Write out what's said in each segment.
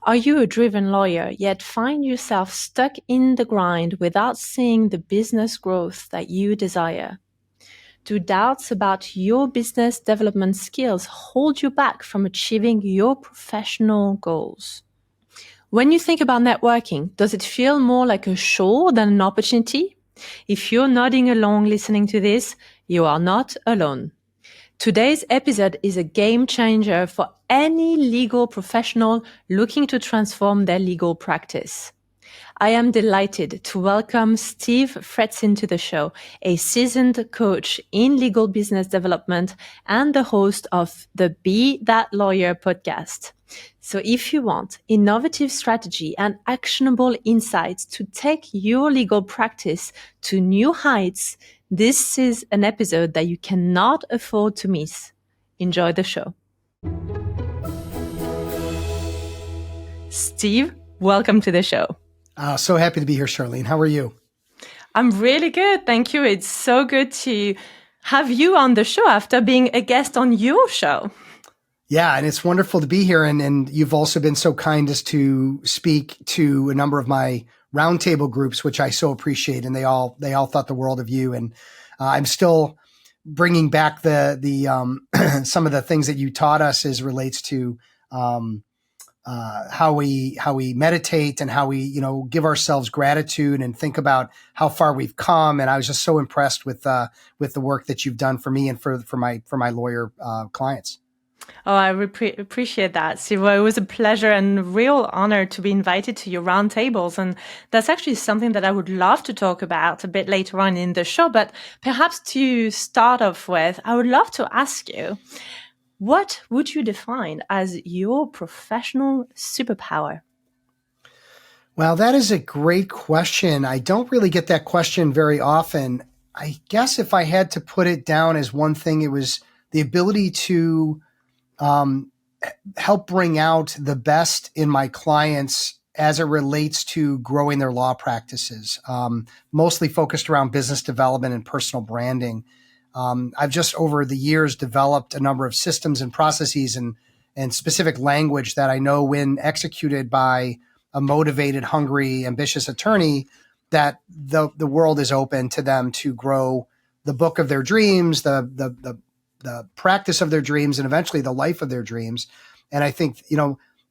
Are you a driven lawyer, yet find yourself stuck in the grind without seeing the business growth that you desire? Do doubts about your business development skills hold you back from achieving your professional goals? When you think about networking, does it feel more like a chore than an opportunity? If you're nodding along listening to this, you are not alone. Today's episode is a game changer for any legal professional looking to transform their legal practice. I am delighted to welcome Steve Fretzin to the show, a seasoned coach in legal business development and the host of the Be That Lawyer podcast. So if you want innovative strategy and actionable insights to take your legal practice to new heights, this is an episode that you cannot afford to miss. Enjoy the show. Steve, welcome to the show. So happy to be here, Charlene. How are you? I'm really good. Thank you. It's so good to have you on the show after being a guest on your show. Yeah, and it's wonderful to be here. And you've also been so kind as to speak to a number of my roundtable groups, which I so appreciate. And they all thought the world of you. And I'm still bringing back the some of the things that you taught us as relates to how we meditate and how we, give ourselves gratitude and think about how far we've come. And I was just so impressed with the work that you've done for me and for my lawyer clients. Oh, I appreciate that, Steve. Well, it was a pleasure and real honor to be invited to your roundtables. And that's actually something that I would love to talk about a bit later on in the show. But perhaps to start off with, I would love to ask you, what would you define as your professional superpower? Well, that is a great question. I don't really get that question very often. I guess if I had to put it down as one thing, it was the ability to help bring out the best in my clients as it relates to growing their law practices, mostly focused around business development and personal branding. I've just over the years developed a number of systems and processes and specific language that I know when executed by a motivated, hungry, ambitious attorney, that the world is open to them to grow the book of their dreams, the practice of their dreams, and eventually the life of their dreams. And I think,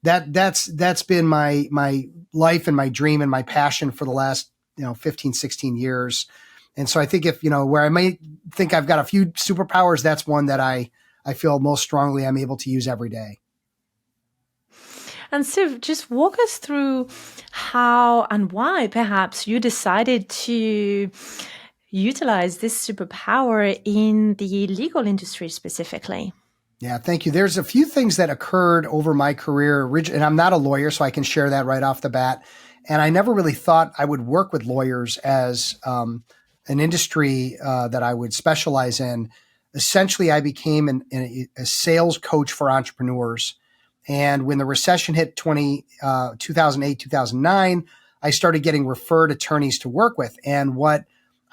that's been my life and my dream and my passion for the last, 15, 16 years. And so I think if, where I might think I've got a few superpowers, that's one that I feel most strongly I'm able to use every day. And Steve, just walk us through how and why perhaps you decided to utilize this superpower in the legal industry specifically. Yeah, thank you. There's a few things that occurred over my career, and I'm not a lawyer, so I can share that right off the bat. And I never really thought I would work with lawyers as an industry that I would specialize in. Essentially, I became a sales coach for entrepreneurs. And when the recession hit 2008, 2009, I started getting referred attorneys to work with. And what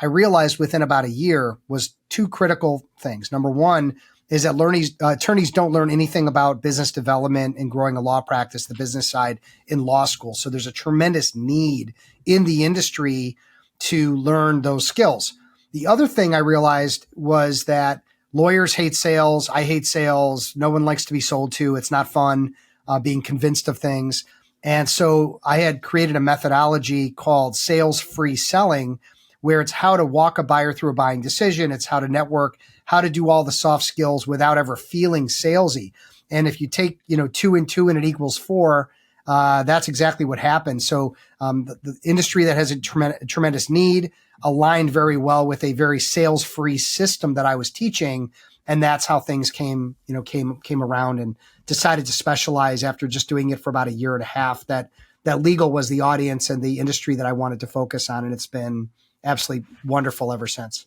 I realized within about a year was two critical things. Number one is that attorneys don't learn anything about business development and growing a law practice, the business side, in law school. So there's a tremendous need in the industry to learn those skills. The other thing I realized was that lawyers hate sales. I hate sales. No one likes to be sold to. It's not fun being convinced of things. And so I had created a methodology called sales-free selling, where it's how to walk a buyer through a buying decision. It's how to network, how to do all the soft skills without ever feeling salesy. And if you take, 2 and 2 and it equals 4, that's exactly what happened. So the industry that has a tremendous need aligned very well with a very sales-free system that I was teaching. And that's how things came around, and decided to specialize after just doing it for about a year and a half, that legal was the audience and the industry that I wanted to focus on. And it's been absolutely wonderful ever since.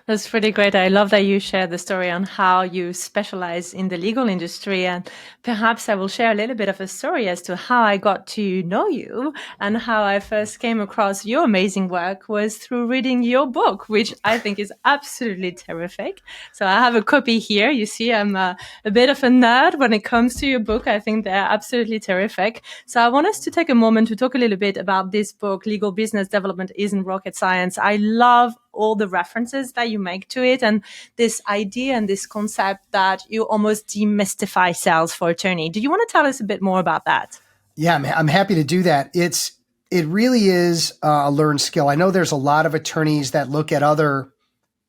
That's pretty great. I love that you share the story on how you specialize in the legal industry. And perhaps I will share a little bit of a story as to how I got to know you and how I first came across your amazing work was through reading your book, which I think is absolutely terrific. So I have a copy here. You see, I'm a bit of a nerd when it comes to your book. I think they're absolutely terrific. So I want us to take a moment to talk a little bit about this book, Legal Business Development Isn't Rocket Science. I love all the references that you make to it and this idea and this concept that you almost demystify sales for attorney. Do you want to tell us a bit more about that? Yeah, I'm happy to do that. It really is a learned skill. I know there's a lot of attorneys that look at other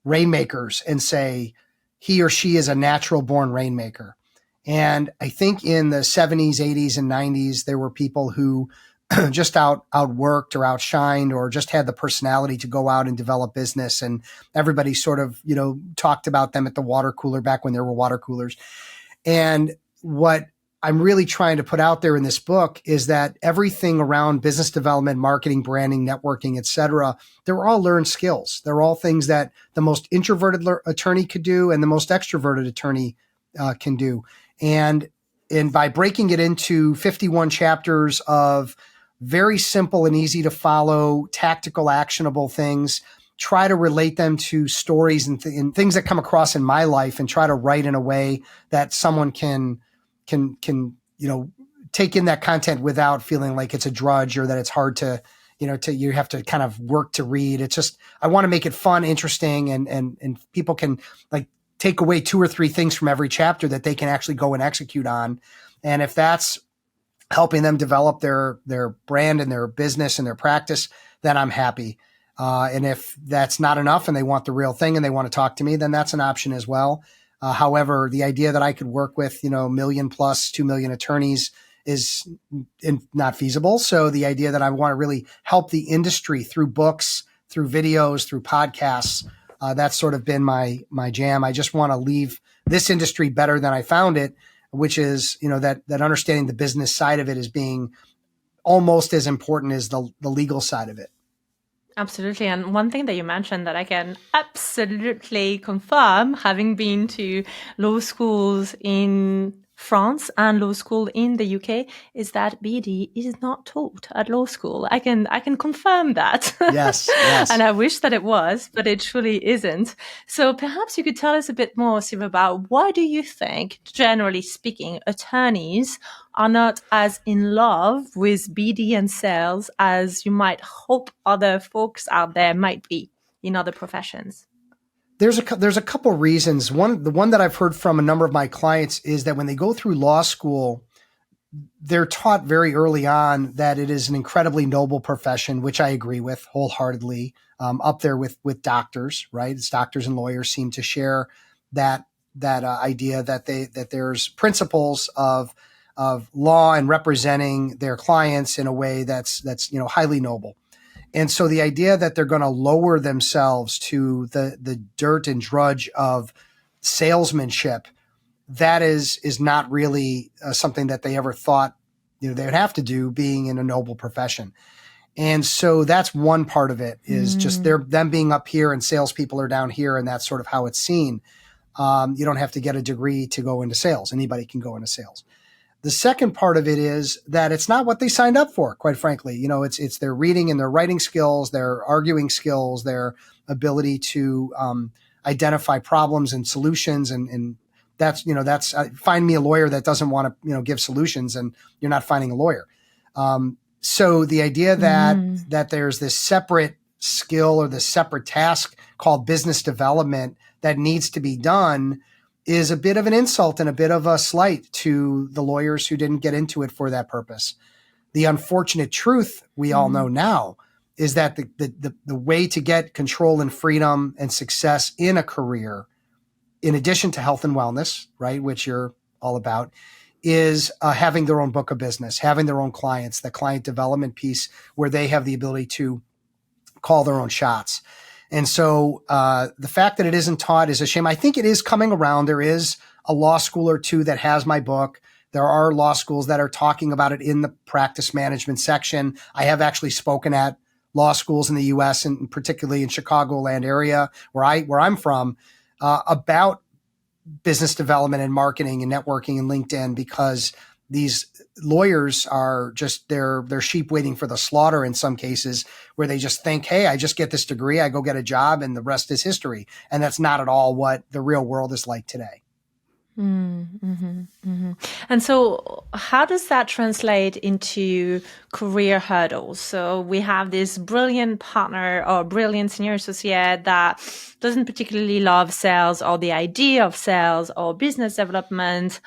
rainmakers and say he or she is a natural born rainmaker. And I think in the 70s, 80s, and 90s, there were people who just outworked or outshined or just had the personality to go out and develop business. And everybody sort of, talked about them at the water cooler back when there were water coolers. And what I'm really trying to put out there in this book is that everything around business development, marketing, branding, networking, et cetera, they're all learned skills. They're all things that the most introverted attorney could do and the most extroverted attorney can do. And by breaking it into 51 chapters of very simple and easy to follow, tactical, actionable things, try to relate them to stories and things that come across in my life and try to write in a way that someone can take in that content without feeling like it's a drudge or that it's hard to, you have to kind of work to read. It's just, I want to make it fun, interesting, and people can like take away 2 or 3 things from every chapter that they can actually go and execute on. And if that's helping them develop their brand and their business and their practice, then I'm happy. And if that's not enough and they want the real thing and they want to talk to me, then that's an option as well. However, the idea that I could work with, million plus 2 million attorneys is not feasible. So the idea that I want to really help the industry through books, through videos, through podcasts, that's sort of been my jam. I just want to leave this industry better than I found it, which is, that understanding the business side of it as being almost as important as the legal side of it. Absolutely. And one thing that you mentioned that I can absolutely confirm, having been to law schools in France and law school in the UK, is that BD is not taught at law school. I can confirm that. Yes. And I wish that it was, but it truly isn't. So perhaps you could tell us a bit more, Steve, about why do you think, generally speaking, attorneys are not as in love with BD and sales as you might hope other folks out there might be in other professions? There's a couple reasons. The one that I've heard from a number of my clients is that when they go through law school, they're taught very early on that it is an incredibly noble profession, which I agree with wholeheartedly. Up there with doctors, right? It's doctors and lawyers seem to share that idea that there's principles of law and representing their clients in a way that's highly noble. And so the idea that they're going to lower themselves to the dirt and drudge of salesmanship, that is not really something that they ever thought they would have to do, being in a noble profession. And so that's one part of it, is just them being up here and salespeople are down here, and that's sort of how it's seen. You don't have to get a degree to go into sales. Anybody can go into sales. The second part of it is that it's not what they signed up for, quite frankly. It's their reading and their writing skills, their arguing skills, their ability to identify problems and solutions. And that's find me a lawyer that doesn't want to, give solutions, and you're not finding a lawyer. So the idea that there's this separate skill or this separate task called business development that needs to be done is a bit of an insult and a bit of a slight to the lawyers who didn't get into it for that purpose. The unfortunate truth we all know now is that the way to get control and freedom and success in a career, in addition to health and wellness, right, which you're all about, is having their own book of business, having their own clients, the client development piece where they have the ability to call their own shots. And so the fact that it isn't taught is a shame. I think it is coming around. There is a law school or two that has my book. There are law schools that are talking about it in the practice management section. I have actually spoken at law schools in the U.S. and particularly in Chicagoland area where I'm from, about business development and marketing and networking and LinkedIn, because these lawyers are just they're sheep waiting for the slaughter in some cases, where they just think, hey, I just get this degree, I go get a job, and the rest is history. And that's not at all what the real world is like today. And so how does that translate into career hurdles? So we have this brilliant partner or brilliant senior associate that doesn't particularly love sales or the idea of sales or business development,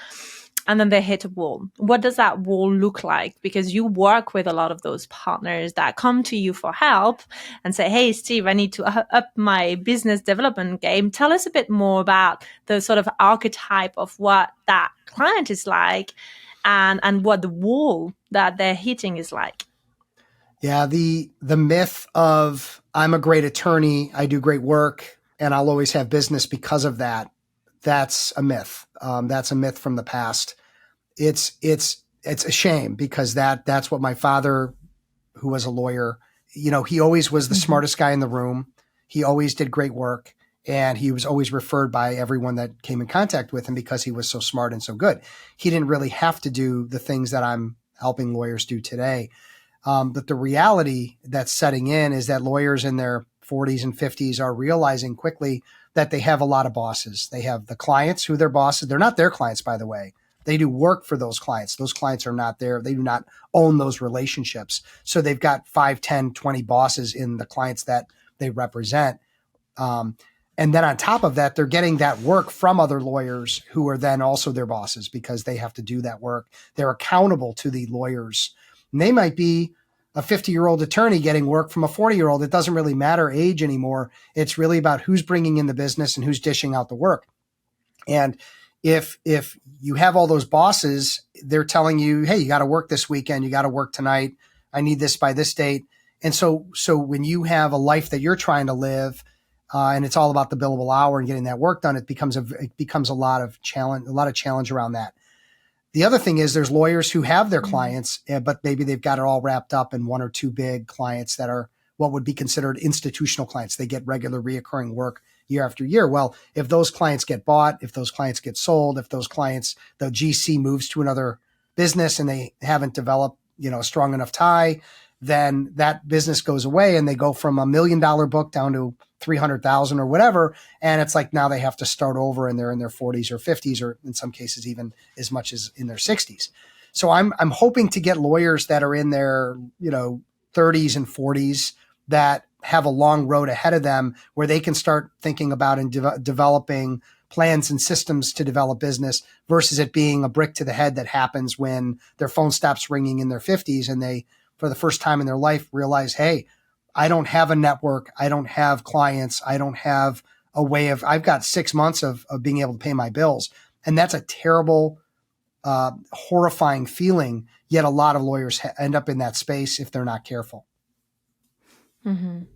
and then they hit a wall. What does that wall look like? Because you work with a lot of those partners that come to you for help and say, hey, Steve, I need to up my business development game. Tell us a bit more about the sort of archetype of what that client is like and what the wall that they're hitting is like. Yeah, the myth of I'm a great attorney, I do great work, and I'll always have business because of that. That's a myth. That's a myth from the past. It's a shame, because that's what my father, who was a lawyer, he always was the smartest guy in the room. He always did great work, and he was always referred by everyone that came in contact with him because he was so smart and so good. He didn't really have to do the things that I'm helping lawyers do today. But the reality that's setting in is that lawyers in their 40s and 50s are realizing quickly that they have a lot of bosses. They have the clients who they're bosses. They're not their clients, by the way. They do work for those clients. Those clients are not there. They do not own those relationships. So they've got 5, 10, 20 bosses in the clients that they represent. And then on top of that, they're getting that work from other lawyers who are then also their bosses, because they have to do that work. They're accountable to the lawyers. And they might be a 50-year-old attorney getting work from a 40-year-old. It doesn't really matter age anymore. It's really about who's bringing in the business and who's dishing out the work. And if you have all those bosses, they're telling you, hey, you got to work this weekend, you got to work tonight, I need this by this date. And so when you have a life that you're trying to live, and it's all about the billable hour and getting that work done, it becomes a lot of challenge around that. The other thing is there's lawyers who have their clients, but maybe they've got it all wrapped up in one or two big clients that are what would be considered institutional clients. They get regular reoccurring work year after year. Well, if those clients get bought, if those clients get sold, if those clients, the GC moves to another business and they haven't developed, a strong enough tie, then that business goes away and they go from $1 million book down to 300,000 or whatever. And it's like now they have to start over, and they're in their 40s or 50s, or in some cases even as much as in their 60s. So I'm hoping to get lawyers that are in their, 30s and 40s that have a long road ahead of them, where they can start thinking about and developing plans and systems to develop business, versus it being a brick to the head that happens when their phone stops ringing in their 50s and they, for the first time in their life, realize, hey, I don't have a network, I don't have clients, I don't have a way of, I've got 6 months of being able to pay my bills. And that's a terrible, horrifying feeling. Yet a lot of lawyers end up in that space if they're not careful. And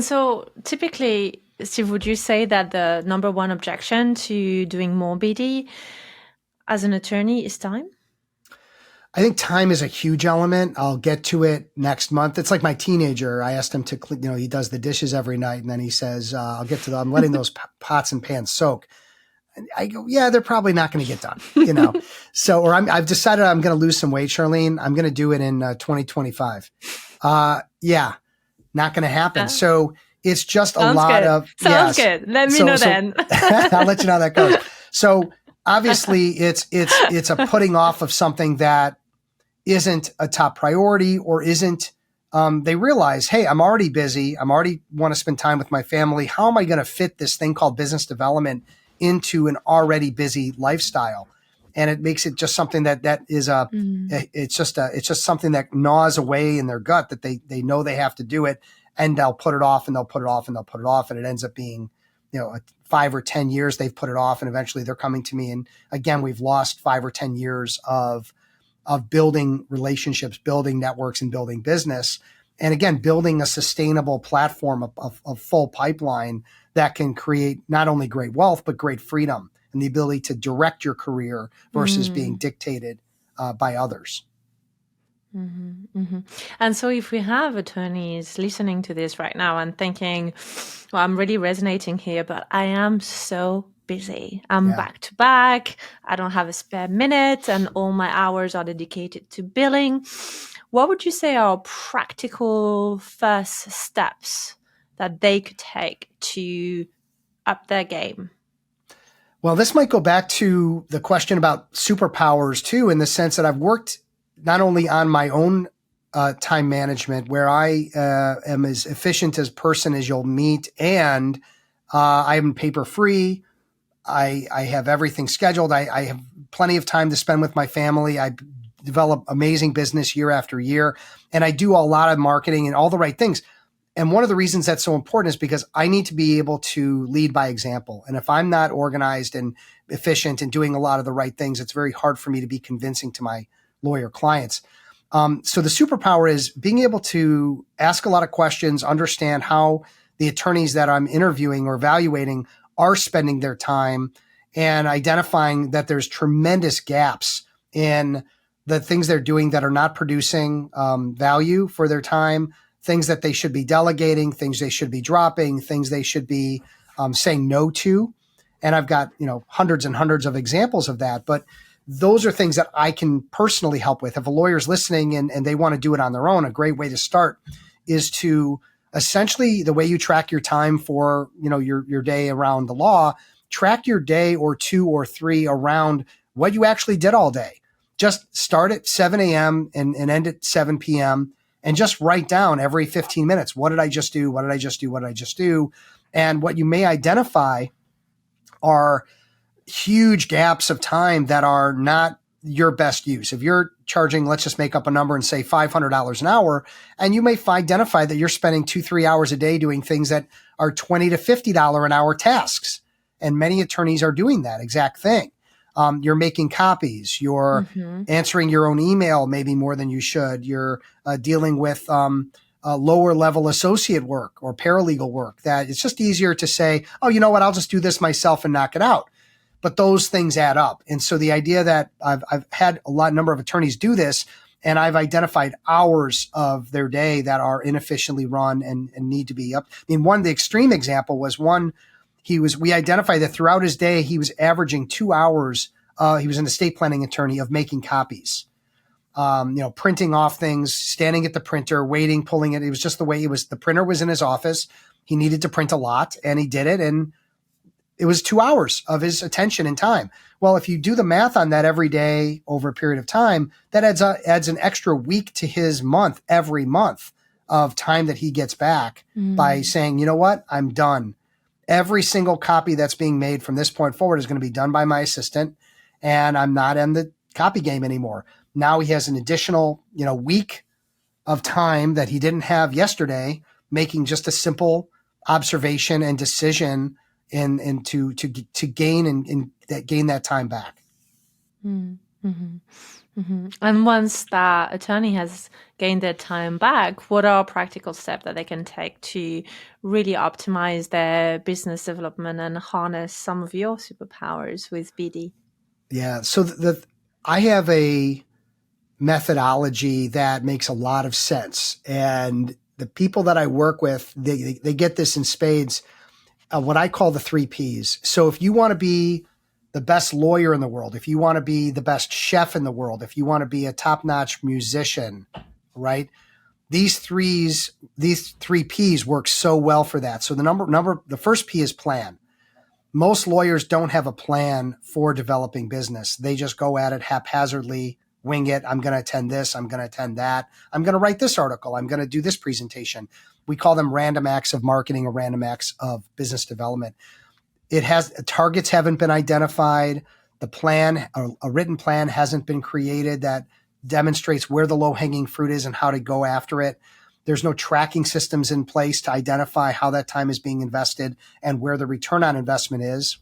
so typically, Steve, would you say that the number one objection to doing more BD as an attorney is time? I think time is a huge element. I'll get to it next month. It's like my teenager. I asked him to, he does the dishes every night, and then he says, I'm letting those pots and pans soak. And I go, yeah, they're probably not going to get done, So, I've decided I'm going to lose some weight, Charlene. I'm going to do it in 2025. Yeah, not going to happen. So it's just a lot of. Sounds good. Let me know then. I'll let you know how that goes. So obviously it's a putting off of something that isn't a top priority, or isn't, they realize, hey, I'm already busy. I'm already want to spend time with my family. How am I going to fit this thing called business development into an already busy lifestyle? And it makes it just something that is it's just something that gnaws away in their gut, that they know they have to do it, and they'll put it off and they'll put it off and they'll put it off. And it ends up being, 5 or 10 years they've put it off. And eventually they're coming to me. And again, we've lost 5 or 10 years of building relationships, building networks, and building business. And again, building a sustainable platform of full pipeline that can create not only great wealth, but great freedom and the ability to direct your career versus being dictated by others. And so if we have attorneys listening to this right now and thinking, well, I'm really resonating here, but I am so busy. I'm Yeah. back to back. I don't have a spare minute and all my hours are dedicated to billing. What would you say are practical first steps that they could take to up their game? Well, this might go back to the question about superpowers too, in the sense that I've worked not only on my own time management, where I am as efficient as person as you'll meet, and I'm paper free. I have everything scheduled. I have plenty of time to spend with my family. I develop amazing business year after year, and I do a lot of marketing and all the right things. And one of the reasons that's so important is because I need to be able to lead by example. And if I'm not organized and efficient and doing a lot of the right things, it's very hard for me to be convincing to my lawyer clients. So the superpower is being able to ask a lot of questions, understand how the attorneys that I'm interviewing or evaluating are spending their time, and identifying that there's tremendous gaps in the things they're doing that are not producing value for their time, things that they should be delegating, things they should be dropping, things they should be saying no to. And I've got, hundreds and hundreds of examples of that. But those are things that I can personally help with. If a lawyer's listening and they want to do it on their own, a great way to start is to essentially, the way you track your time for, your day around the law, track your day or 2 or 3 around what you actually did all day. Just start at 7 a.m. and end at 7 p.m. and just write down every 15 minutes. What did I just do? What did I just do? What did I just do? And what you may identify are huge gaps of time that are not your best use. If you're charging, let's just make up a number and say $500 an hour, and you may identify that you're spending 2-3 hours a day doing things that are $20 to $50 an hour tasks. And many attorneys are doing that exact thing. You're making copies, you're answering your own email maybe more than you should. You're dealing with lower level associate work or paralegal work that it's just easier to say, oh, you know what, I'll just do this myself and knock it out. But those things add up. And so the idea that I've had number of attorneys do this, and I've identified hours of their day that are inefficiently run and need to be up. I mean, the extreme example was we identified that throughout his day, he was averaging 2 hours. He was an estate planning attorney of making copies, printing off things, standing at the printer, waiting, pulling it. It was just the way it was. The printer was in his office. He needed to print a lot and he did it. And it was 2 hours of his attention and time. Well, if you do the math on that every day over a period of time, that adds an extra week to his month every month of time that he gets back by saying, you know what, I'm done. Every single copy that's being made from this point forward is going to be done by my assistant, and I'm not in the copy game anymore. Now he has an additional, week of time that he didn't have yesterday, making just a simple observation and decision and to gain gain that time back. And once that attorney has gained their time back, what are practical steps that they can take to really optimize their business development and harness some of your superpowers with BD? Yeah. So I have a methodology that makes a lot of sense. And the people that I work with, they get this in spades, what I call the 3 Ps. So if you want to be the best lawyer in the world, if you want to be the best chef in the world, if you want to be a top-notch musician, right? These three Ps work so well for that. So the first P is plan. Most lawyers don't have a plan for developing business. They just go at it haphazardly, wing it. I'm going to attend this. I'm going to attend that. I'm going to write this article. I'm going to do this presentation. We call them random acts of marketing or random acts of business development. Targets haven't been identified. The plan, a written plan hasn't been created that demonstrates where the low-hanging fruit is and how to go after it. There's no tracking systems in place to identify how that time is being invested and where the return on investment is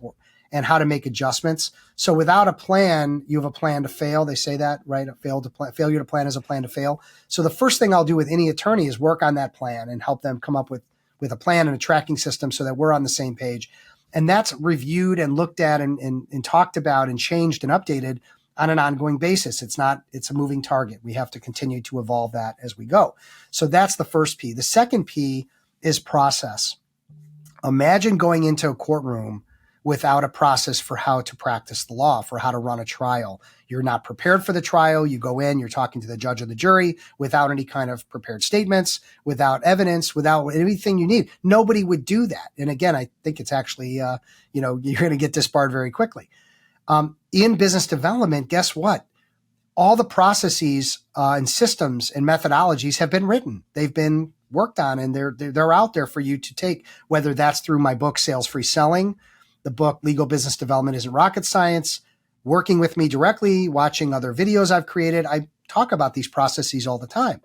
and how to make adjustments. So without a plan, you have a plan to fail. They say that, right? Failure to plan is a plan to fail. So the first thing I'll do with any attorney is work on that plan and help them come up with a plan and a tracking system so that we're on the same page. And that's reviewed and looked at and talked about and changed and updated on an ongoing basis. It's a moving target. We have to continue to evolve that as we go. So that's the first P. The second P is process. Imagine going into a courtroom without a process for how to practice the law, for how to run a trial. You're not prepared for the trial. You go in, you're talking to the judge or the jury without any kind of prepared statements, without evidence, without anything you need. Nobody would do that. And again, I think it's actually, you're going to get disbarred very quickly. In business development, guess what? All the processes and systems and methodologies have been written. They've been worked on, and they're out there for you to take, whether that's through my book, Sales Free Selling, the book, Legal Business Development Isn't Rocket Science, working with me directly, watching other videos I've created. I talk about these processes all the time.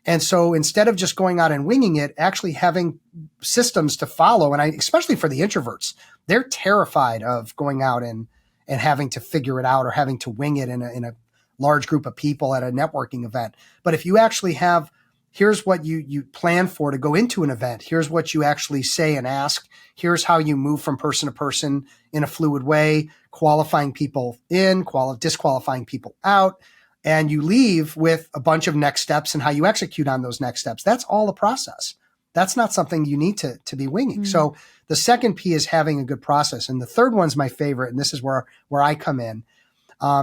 And so instead of just going out and winging it, actually having systems to follow, and especially for the introverts, they're terrified of going out and having to figure it out or having to wing it in a large group of people at a networking event. But if you actually have, here's what you plan for to go into an event. Here's what you actually say and ask. Here's how you move from person to person in a fluid way, qualifying people in, disqualifying people out. And you leave with a bunch of next steps and how you execute on those next steps. That's all a process. That's not something you need to be winging. Mm-hmm. So the second P is having a good process. And the third one's my favorite. And this is where I come in,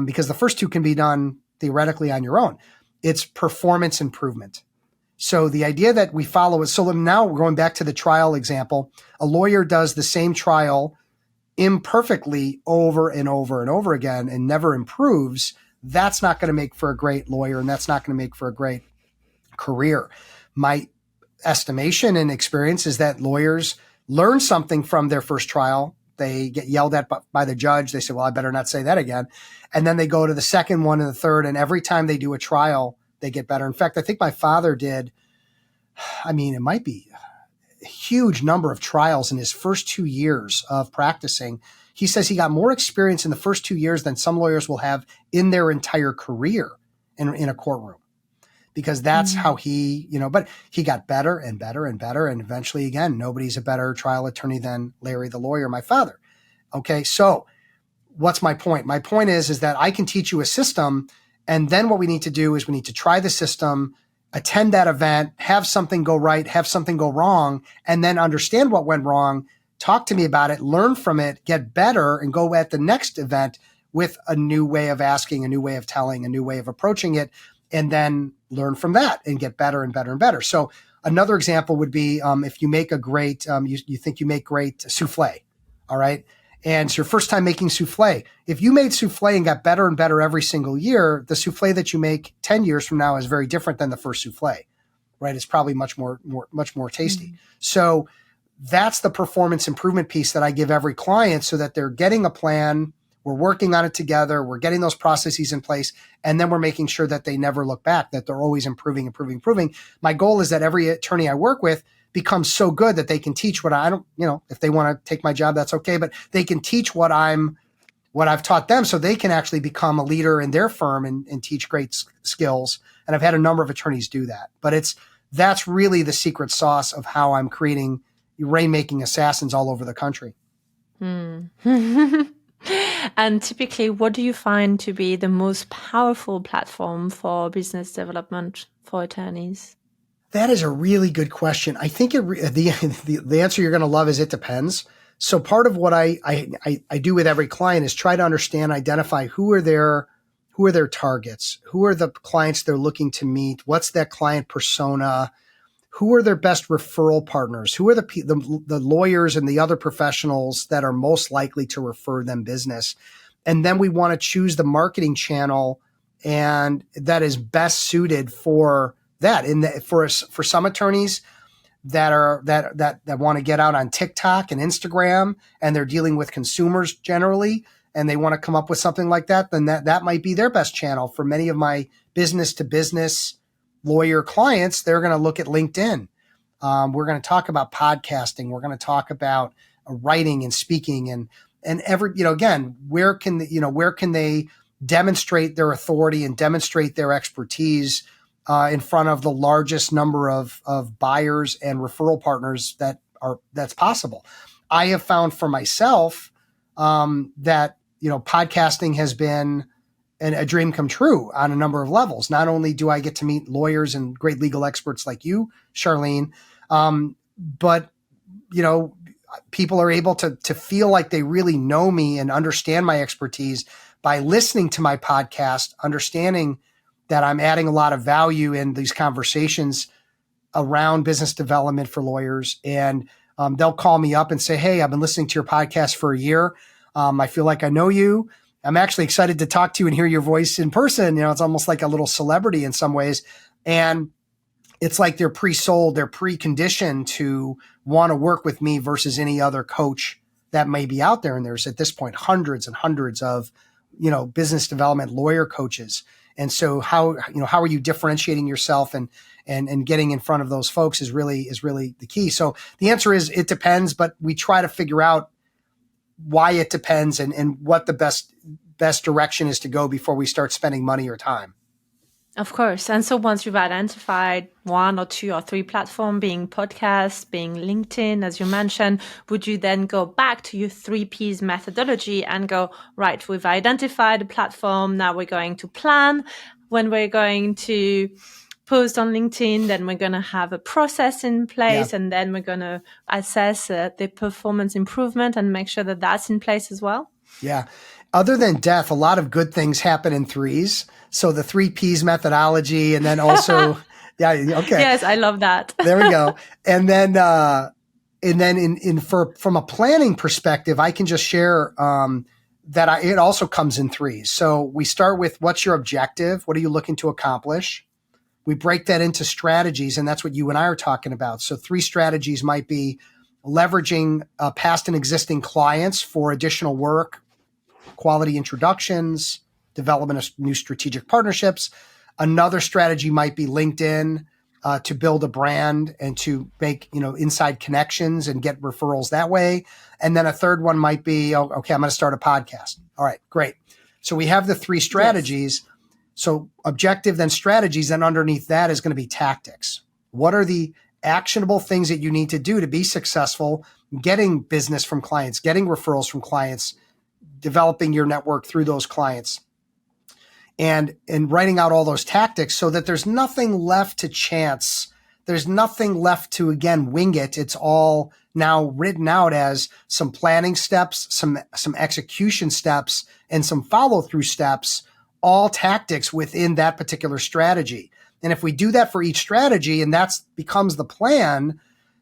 because the first two can be done theoretically on your own. It's performance improvement. So the idea that we follow is, so now we're going back to the trial example. A lawyer does the same trial imperfectly over and over and over again and never improves. That's not going to make for a great lawyer, and that's not going to make for a great career. My estimation and experience is that lawyers learn something from their first trial. They get yelled at by the judge. They say, well, I better not say that again. And then they go to the second one and the third. And every time they do a trial, they get better. In fact, I think my father did, it might be a huge number of trials in his first 2 years of practicing. He says he got more experience in the first 2 years than some lawyers will have in their entire career in a courtroom, because that's how he, but he got better and better and better. And eventually, again, nobody's a better trial attorney than Larry the lawyer, my father. Okay. So what's my point? My point is that I can teach you a system. And then what we need to do is we need to try the system, attend that event, have something go right, have something go wrong, and then understand what went wrong, talk to me about it, learn from it, get better, and go at the next event with a new way of asking, a new way of telling, a new way of approaching it, and then learn from that and get better and better and better. So another example would be if you make a great, you think you make great souffle, all right? And it's your first time making souffle. If you made souffle and got better and better every single year, the souffle that you make 10 years from now is very different than the first souffle, right? It's probably much more tasty. Mm-hmm. So that's the performance improvement piece that I give every client, so that they're getting a plan. We're working on it together. We're getting those processes in place. And then we're making sure that they never look back, that they're always improving. My goal is that every attorney I work with becomes so good that they can teach what I don't, if they want to take my job, that's okay. But they can teach what I've taught them, so they can actually become a leader in their firm and teach great skills. And I've had a number of attorneys do that. But that's really the secret sauce of how I'm creating rainmaking assassins all over the country. And typically, what do you find to be the most powerful platform for business development for attorneys? That is a really good question. I think the answer you're going to love is it depends. So part of what I do with every client is try to understand, identify who are their targets, who are the clients they're looking to meet, what's that client persona, who are their best referral partners, who are the lawyers and the other professionals that are most likely to refer them business. And then we want to choose the marketing channel and that is best suited for that. For some attorneys that want to get out on TikTok and Instagram, and they're dealing with consumers generally, and they want to come up with something like that, then that might be their best channel. For many of my business to business lawyer clients, they're going to look at LinkedIn. We're going to talk about podcasting. We're going to talk about writing and speaking and again, where can they demonstrate their authority and demonstrate their expertise in front of the largest number of buyers and referral partners that's possible. I have found for myself that podcasting has been a dream come true on a number of levels. Not only do I get to meet lawyers and great legal experts like you, Charlene, but people are able to feel like they really know me and understand my expertise by listening to my podcast, understanding that I'm adding a lot of value in these conversations around business development for lawyers. And they'll call me up and say, hey, I've been listening to your podcast for a year. I feel like I know you. I'm actually excited to talk to you and hear your voice in person. It's almost like a little celebrity in some ways. And it's like they're pre-sold, they're preconditioned to want to work with me versus any other coach that may be out there. And there's at this point hundreds and hundreds of, business development lawyer coaches. And so how are you differentiating yourself and getting in front of those folks is really the key. So the answer is it depends, but we try to figure out why it depends and what the best direction is to go before we start spending money or time. Of course. And so once you've identified 1 or 2 or 3 platforms, being podcasts, being LinkedIn, as you mentioned, would you then go back to your 3 Ps methodology and go, right, we've identified a platform. Now we're going to plan when we're going to post on LinkedIn, then we're going to have a process in place, and then we're going to assess the performance improvement and make sure that that's in place as well? Yeah. Other than death, a lot of good things happen in threes. So the 3 Ps methodology, and then also, yeah, okay. Yes, I love that. There we go. And then from a planning perspective, I can just share that it also comes in threes. So we start with what's your objective? What are you looking to accomplish? We break that into strategies, and that's what you and I are talking about. So 3 strategies might be leveraging past and existing clients for additional work, quality introductions, development of new strategic partnerships. Another strategy might be LinkedIn to build a brand and to make inside connections and get referrals that way. And then a third one might be, okay, I'm going to start a podcast. All right, great. So we have the 3 strategies. Yes. So objective, then strategies, and underneath that is going to be tactics. What are the actionable things that you need to do to be successful, getting business from clients, getting referrals from clients, developing your network through those clients, and writing out all those tactics so that there's nothing left to chance. There's nothing left to, again, wing it. It's all now written out as some planning steps, some execution steps, and some follow-through steps, all tactics within that particular strategy. And if we do that for each strategy and that becomes the plan,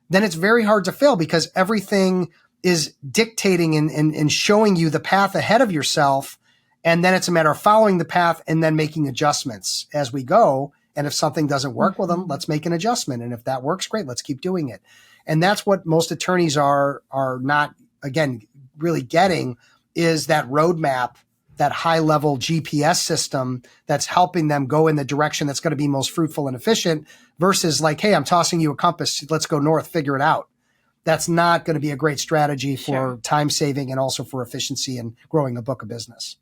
then it's very hard to fail because everything is dictating and showing you the path ahead of yourself. And then it's a matter of following the path and then making adjustments as we go. And if something doesn't work, well, then let's make an adjustment. And if that works, great, let's keep doing it. And that's what most attorneys are not, again, really getting is that roadmap, that high-level GPS system that's helping them go in the direction that's going to be most fruitful and efficient versus like, hey, I'm tossing you a compass. Let's go north, figure it out. That's not going to be a great strategy for time saving and also for efficiency and growing a book of business.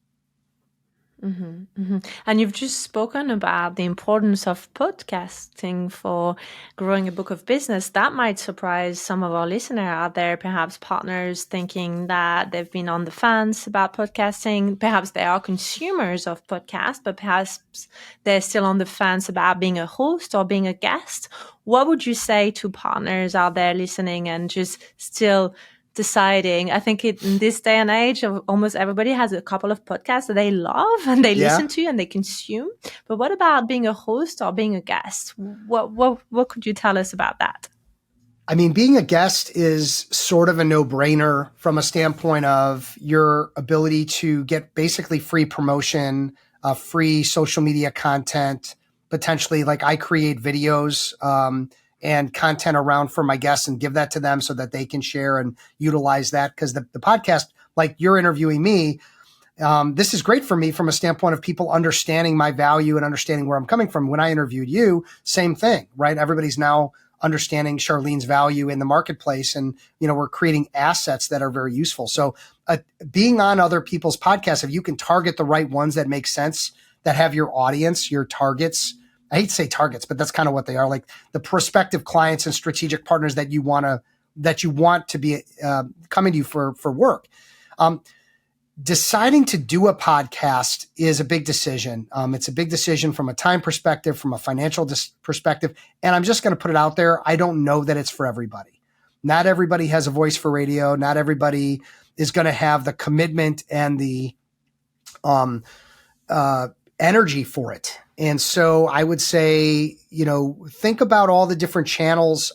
Mm-hmm, mm-hmm. And you've just spoken about the importance of podcasting for growing a book of business. That might surprise some of our listeners out there, perhaps partners thinking that they've been on the fence about podcasting. Perhaps they are consumers of podcasts, but perhaps they're still on the fence about being a host or being a guest. What would you say to partners out there listening and just still deciding? I think in this day and age, almost everybody has a couple of podcasts that they love and they listen to and they consume. But what about being a host or being a guest? What could you tell us about that? I mean, being a guest is sort of a no-brainer from a standpoint of your ability to get basically free promotion, free social media content, potentially like I create videos, and content around for my guests and give that to them so that they can share and utilize that. Because the podcast, like you're interviewing me, this is great for me from a standpoint of people understanding my value and understanding where I'm coming from. When I interviewed you, same thing, right? Everybody's now understanding Charlene's value in the marketplace. And, we're creating assets that are very useful. So being on other people's podcasts, if you can target the right ones that make sense, that have your audience, your targets, I hate to say targets, but that's kind of what they are, like the prospective clients and strategic partners that you want to be coming to you for work. deciding to do a podcast is a big decision. It's a big decision from a time perspective, from a financial perspective. And I'm just going to put it out there. I don't know that it's for everybody. Not everybody has a voice for radio. Not everybody is going to have the commitment and the energy for it. And so I would say, think about all the different channels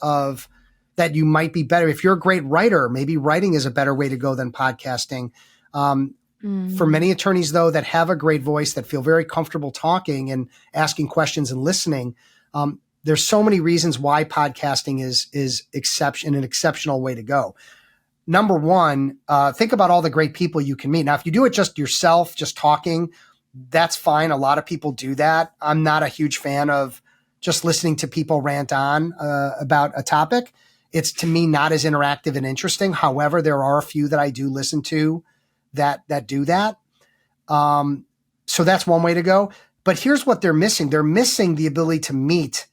that you might be better. If you're a great writer, maybe writing is a better way to go than podcasting. For many attorneys, though, that have a great voice, that feel very comfortable talking and asking questions and listening, there's so many reasons why podcasting is an exceptional way to go. Number one, think about all the great people you can meet. Now, if you do it just yourself, just talking, that's fine. A lot of people do that. I'm not a huge fan of just listening to people rant on about a topic. It's, to me, not as interactive and interesting. However, there are a few that I do listen to that do that. So that's one way to go. But here's what they're missing. They're missing the ability to meet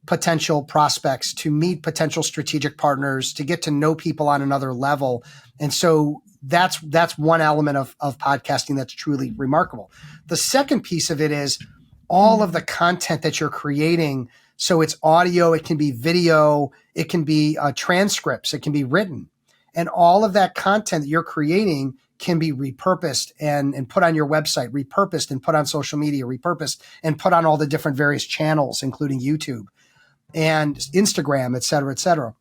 potential prospects, to meet potential strategic partners, to get to know people on another level. And so that's one element of podcasting that's truly remarkable. The second piece of it is all of the content that you're creating. So it's audio, it can be video, it can be transcripts, it can be written. And all of that content that you're creating can be repurposed and put on your website, repurposed and put on social media, repurposed and put on all the different various channels, including YouTube and Instagram, et cetera, et cetera.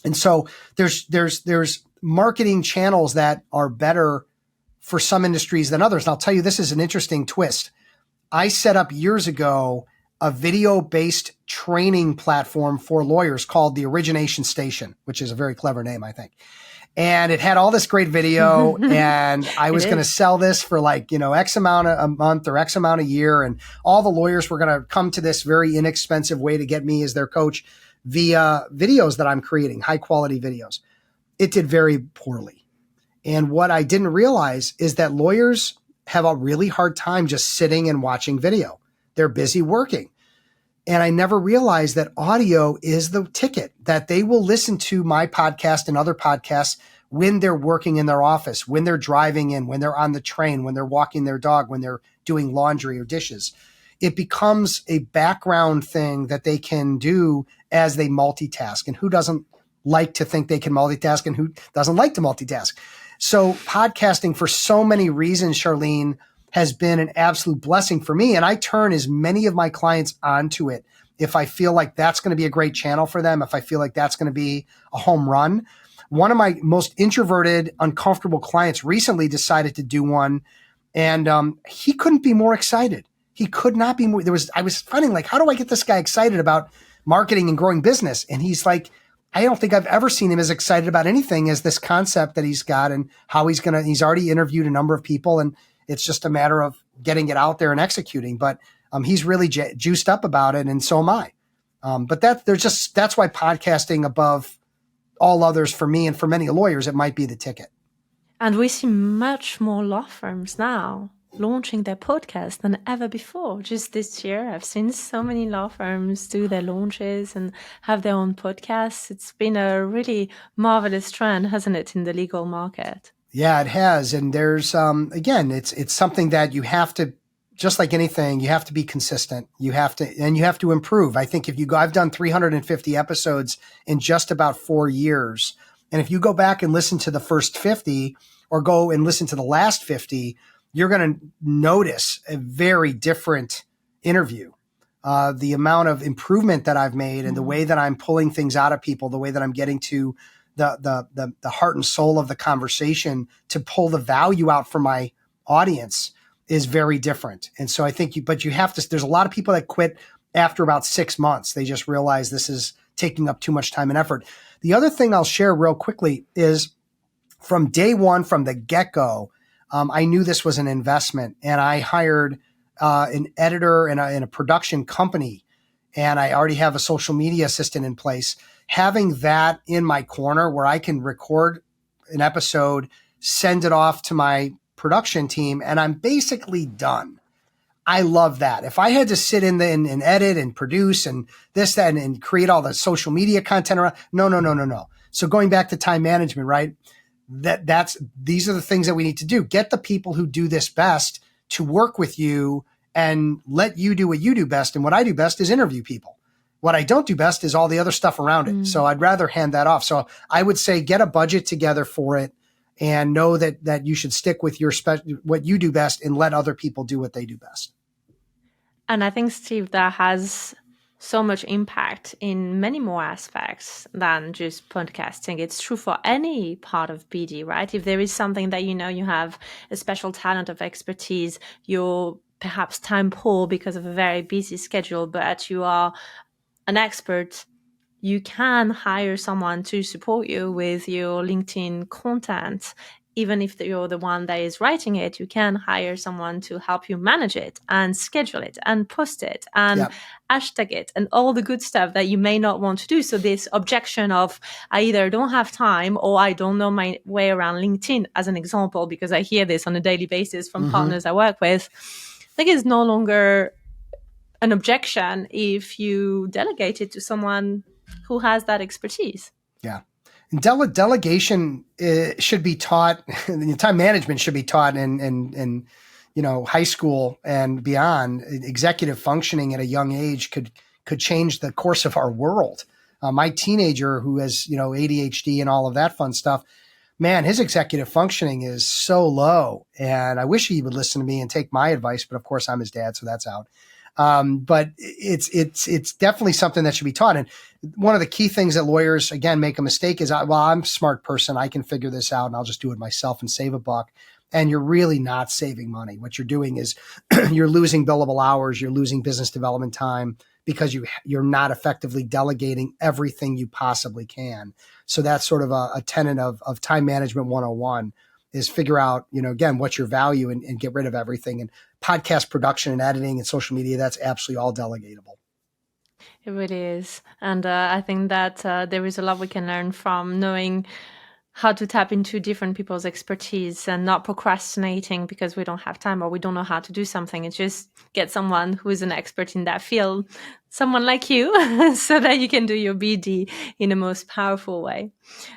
And so there's marketing channels that are better for some industries than others. And I'll tell you, this is an interesting twist. I set up years ago a video-based training platform for lawyers called the Origination Station, which is a very clever name, I think. And it had all this great video, and I was going to sell this for X amount a month or X amount a year. And all the lawyers were going to come to this very inexpensive way to get me as their coach via videos that I'm creating, high quality videos. It did very poorly. And what I didn't realize is that lawyers have a really hard time just sitting and watching video. They're busy working. And I never realized that audio is the ticket, that they will listen to my podcast and other podcasts when they're working in their office, when they're driving in, when they're on the train, when they're walking their dog, when they're doing laundry or dishes. It becomes a background thing that they can do as they multitask. And who doesn't like to think they can multitask, and who doesn't like to multitask? So podcasting, for so many reasons, Charlene, has been an absolute blessing for me. And I turn as many of my clients onto it if I feel like that's going to be a great channel for them, if I feel like that's going to be a home run. One of my most introverted, uncomfortable clients recently decided to do one, and he couldn't be more excited. He could not be more. I was finding, how do I get this guy excited about marketing and growing business? And he's like, I don't think I've ever seen him as excited about anything as this concept that he's got, and how he's already interviewed a number of people, and it's just a matter of getting it out there and executing. But he's really juiced up about it, and so am I. But that's why podcasting, above all others for me and for many lawyers, it might be the ticket. And we see much more law firms now launching their podcast than ever before. Just this year, I've seen so many law firms do their launches and have their own podcasts. It's been a really marvelous trend, hasn't it, in the legal market? Yeah, it has. And there's, again, it's something that you have to, just like anything, you have to be consistent. You have to improve. I think I've done 350 episodes in just about 4 years. And if you go back and listen to the first 50 or go and listen to the last 50, you're going to notice a very different interview. The amount of improvement that I've made and the way that I'm pulling things out of people, the way that I'm getting to the heart and soul of the conversation to pull the value out for my audience is very different. And so I think there's a lot of people that quit after about 6 months. They just realize this is taking up too much time and effort. The other thing I'll share real quickly is from day one, from the get-go, I knew this was an investment, and I hired an editor in a production company, and I already have a social media assistant in place. Having that in my corner where I can record an episode, send it off to my production team, and I'm basically done. I love that. If I had to sit in and edit and produce and this, that, and create all the social media content around, no. So going back to time management, right? these are the things that we need to do. Get the people who do this best to work with you and let you do what you do best. And what I do best is interview people. What I don't do best is all the other stuff around it. So I'd rather hand that off. So I would say get a budget together for it and know that you should stick with what you do best and let other people do what they do best. And I think, Steve, that has so much impact in many more aspects than just podcasting. It's true for any part of BD, right? If there is something that you have a special talent of expertise, you're perhaps time poor because of a very busy schedule, but you are an expert, you can hire someone to support you with your LinkedIn content. Even if you're the one that is writing it, you can hire someone to help you manage it and schedule it and post it and hashtag it and all the good stuff that you may not want to do. So this objection of I either don't have time or I don't know my way around LinkedIn, as an example, because I hear this on a daily basis from partners I work with, I think is no longer an objection if you delegate it to someone who has that expertise. Yeah. And delegation should be taught, time management should be taught in high school and beyond. Executive functioning at a young age could change the course of our world. My teenager who has, ADHD and all of that fun stuff, man, his executive functioning is so low. And I wish he would listen to me and take my advice, but of course I'm his dad, so that's out. But it's definitely something that should be taught. And one of the key things that lawyers, again, make a mistake is, I'm a smart person. I can figure this out and I'll just do it myself and save a buck. And you're really not saving money. What you're doing is you're losing billable hours. You're losing business development time because you're not effectively delegating everything you possibly can. So that's sort of a tenet of time management 101 is figure out, again, what's your value and get rid of everything. And podcast production and editing and social media, that's absolutely all delegatable. It really is. And I think that there is a lot we can learn from knowing how to tap into different people's expertise and not procrastinating because we don't have time or we don't know how to do something. It's just get someone who is an expert in that field, someone like you, so that you can do your BD in the most powerful way.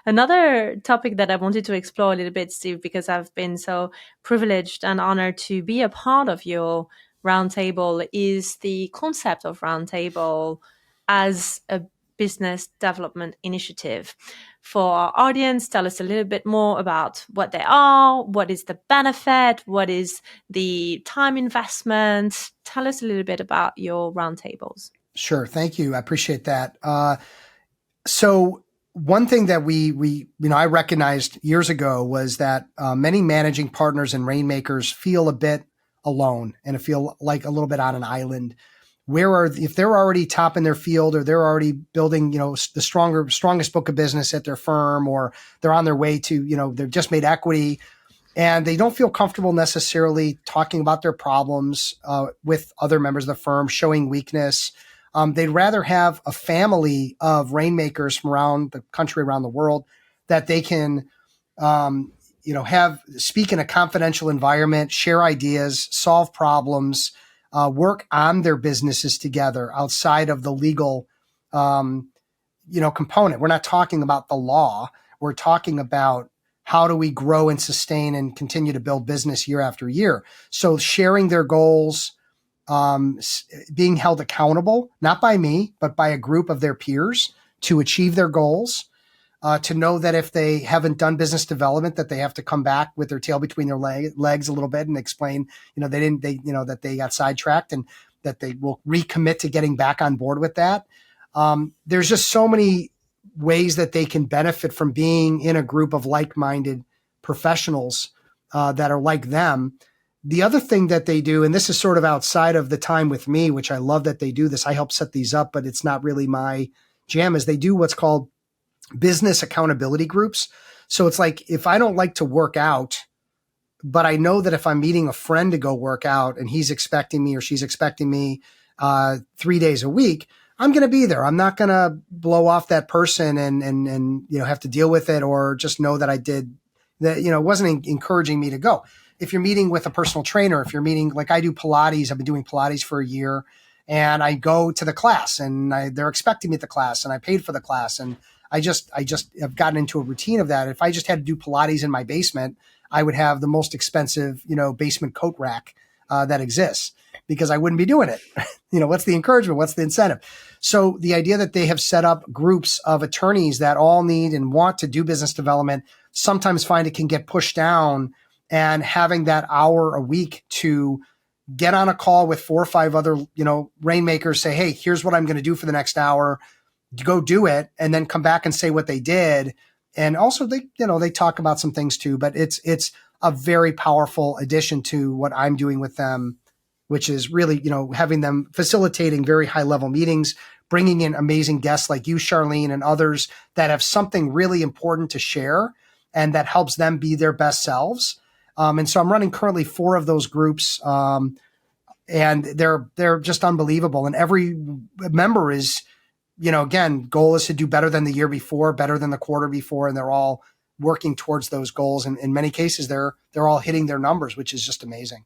Another topic that I wanted to explore a little bit, Steve, because I've been so privileged and honored to be a part of your roundtable, is the concept of roundtable as a business development initiative. For our audience, tell us a little bit more about what they are, what is the benefit, what is the time investment. Tell us a little bit about your roundtables. Sure. Thank you. I appreciate that. So one thing that I recognized years ago was that many managing partners and rainmakers feel a bit alone and feel like a little bit on an island. If they're already top in their field or they're already building, the strongest book of business at their firm, or they're on their way to, they've just made equity and they don't feel comfortable necessarily talking about their problems with other members of the firm, showing weakness. They'd rather have a family of rainmakers from around the country, around the world, that they can, speak in a confidential environment, share ideas, solve problems, work on their businesses together outside of the legal, component. We're not talking about the law. We're talking about how do we grow and sustain and continue to build business year after year. So sharing their goals, being held accountable, not by me, but by a group of their peers to achieve their goals, to know that if they haven't done business development, that they have to come back with their tail between their legs a little bit and explain, that they got sidetracked and that they will recommit to getting back on board with that. There's just so many ways that they can benefit from being in a group of like-minded professionals that are like them. The other thing that they do, and this is sort of outside of the time with me, which I love that they do this. I help set these up, but it's not really my jam, is they do what's called business accountability groups. So it's like, if I don't like to work out, but I know that if I'm meeting a friend to go work out and he's expecting me or she's expecting me 3 days a week, I'm going to be there. I'm not going to blow off that person and have to deal with it, or just know that I did that, wasn't encouraging me to go. If you're meeting with a personal trainer, if you're meeting, like I do Pilates, I've been doing Pilates for a year, and I go to the class and they're expecting me at the class and I paid for the class and I just have gotten into a routine of that. If I just had to do Pilates in my basement, I would have the most expensive, basement coat rack that exists, because I wouldn't be doing it. What's the encouragement? What's the incentive? So the idea that they have set up groups of attorneys that all need and want to do business development, sometimes find it can get pushed down, and having that hour a week to get on a call with 4 or 5 other, rainmakers, say, hey, here's what I'm going to do for the next hour. Go do it, and then come back and say what they did. And also they talk about some things too, but it's a very powerful addition to what I'm doing with them, which is really, having them facilitating very high level meetings, bringing in amazing guests like you, Charlene, and others that have something really important to share and that helps them be their best selves. And so I'm running currently 4 of those groups, and they're just unbelievable. And every member is, again, goal is to do better than the year before, better than the quarter before, and they're all working towards those goals. And in many cases, they're all hitting their numbers, which is just amazing.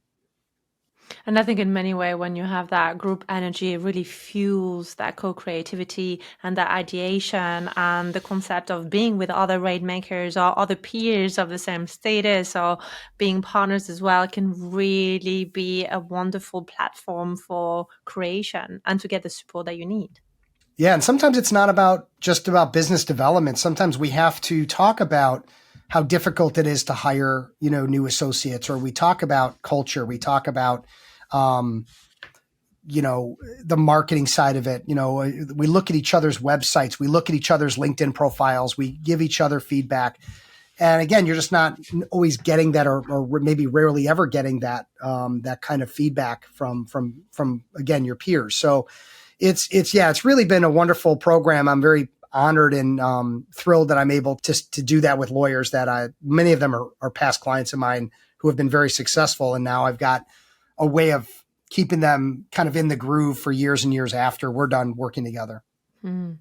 And I think in many ways, when you have that group energy, it really fuels that co-creativity and that ideation, and the concept of being with other rainmakers or other peers of the same status or being partners as well can really be a wonderful platform for creation and to get the support that you need. Yeah. And sometimes it's not just about business development. Sometimes we have to talk about how difficult it is to hire, new associates, or we talk about culture. We talk about, the marketing side of it. We look at each other's websites. We look at each other's LinkedIn profiles. We give each other feedback. And again, you're just not always getting that, or maybe rarely ever getting that, that kind of feedback from again, your peers. So it's really been a wonderful program. I'm very honored and thrilled that I'm able to do that with lawyers that many of them are past clients of mine who have been very successful. And now I've got a way of keeping them kind of in the groove for years and years after we're done working together. And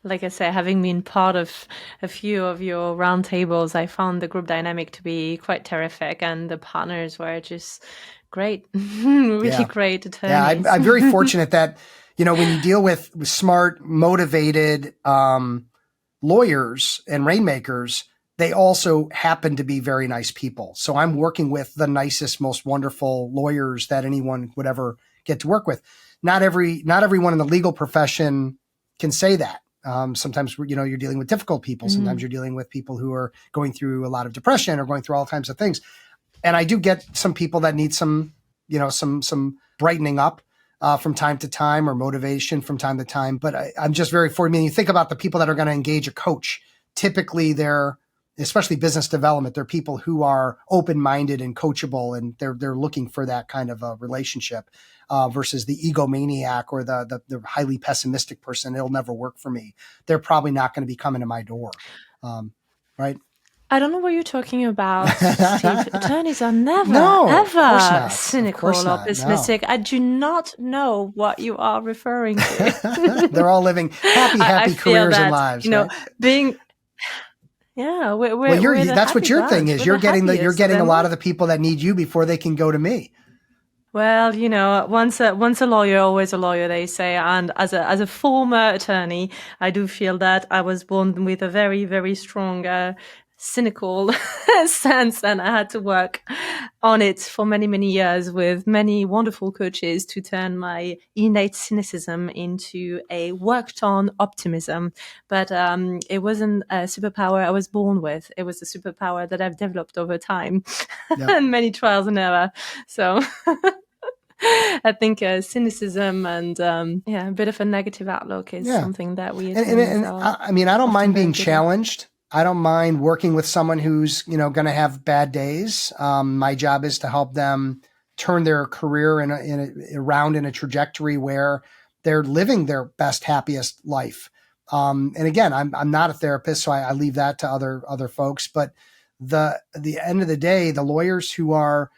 like I say, having been part of a few of your roundtables, I found the group dynamic to be quite terrific, and the partners were just great, really great attorneys. Yeah, I'm very fortunate that, when you deal with smart, motivated lawyers and rainmakers, they also happen to be very nice people. So I'm working with the nicest, most wonderful lawyers that anyone would ever get to work with. Not everyone in the legal profession can say that. Sometimes, you're dealing with difficult people. Sometimes you're dealing with people who are going through a lot of depression or going through all kinds of things. And I do get some people that need some brightening up from time to time, or motivation from time to time. But I'm just very fortunate. I mean, you think about the people that are going to engage a coach. Typically, especially business development, they're people who are open-minded and coachable, and they're looking for that kind of a relationship versus the egomaniac or the highly pessimistic person. It'll never work for me. They're probably not going to be coming to my door, right? I don't know what you're talking about, Steve. Attorneys are never, ever cynical or pessimistic. No. I do not know what you are referring to. They're all living happy careers and lives. Being... Yeah, that's what your thing is. You're getting a lot of the people that need you before they can go to me. Well, once a lawyer, always a lawyer, they say. And as a former attorney, I do feel that I was born with a very, very strong cynical sense, and I had to work on it for many, many years with many wonderful coaches to turn my innate cynicism into a worked on optimism. But it wasn't a superpower I was born with. It was a superpower that I've developed over time and many trials and error. So I think cynicism and a bit of a negative outlook is something that we I mean, I don't mind being challenged. I don't mind working with someone who's, going to have bad days. My job is to help them turn their career around in a trajectory where they're living their best, happiest life. And again, I'm not a therapist, so I leave that to other folks. But the end of the day, the lawyers who are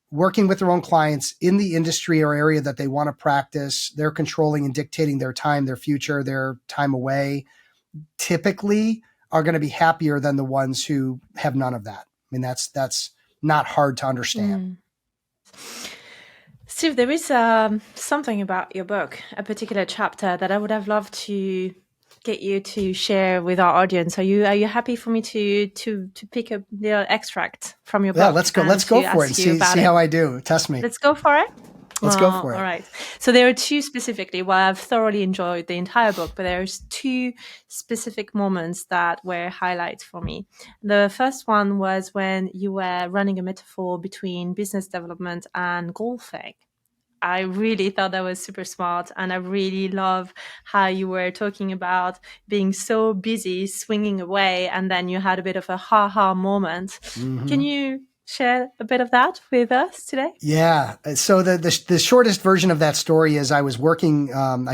working with their own clients in the industry or area that they want to practice, they're controlling and dictating their time, their future, their time away, typically are going to be happier than the ones who have none of that. I mean, that's not hard to understand. Steve, there is something about your book, a particular chapter that I would have loved to get you to share with our audience. Are you happy for me to pick a little extract from your book? Let's go. Let's go for it and see how I do. Test me. Let's go for it. Let's go for it. All right. So there are two specifically. Well, I've thoroughly enjoyed the entire book, but there's two specific moments that were highlights for me. The first one was when you were running a metaphor between business development and golfing. I really thought that was super smart, and I really love how you were talking about being so busy swinging away, and then you had a bit of a ha-ha moment. Mm-hmm. Can you share a bit of that with us today? Yeah. So the shortest version of that story is I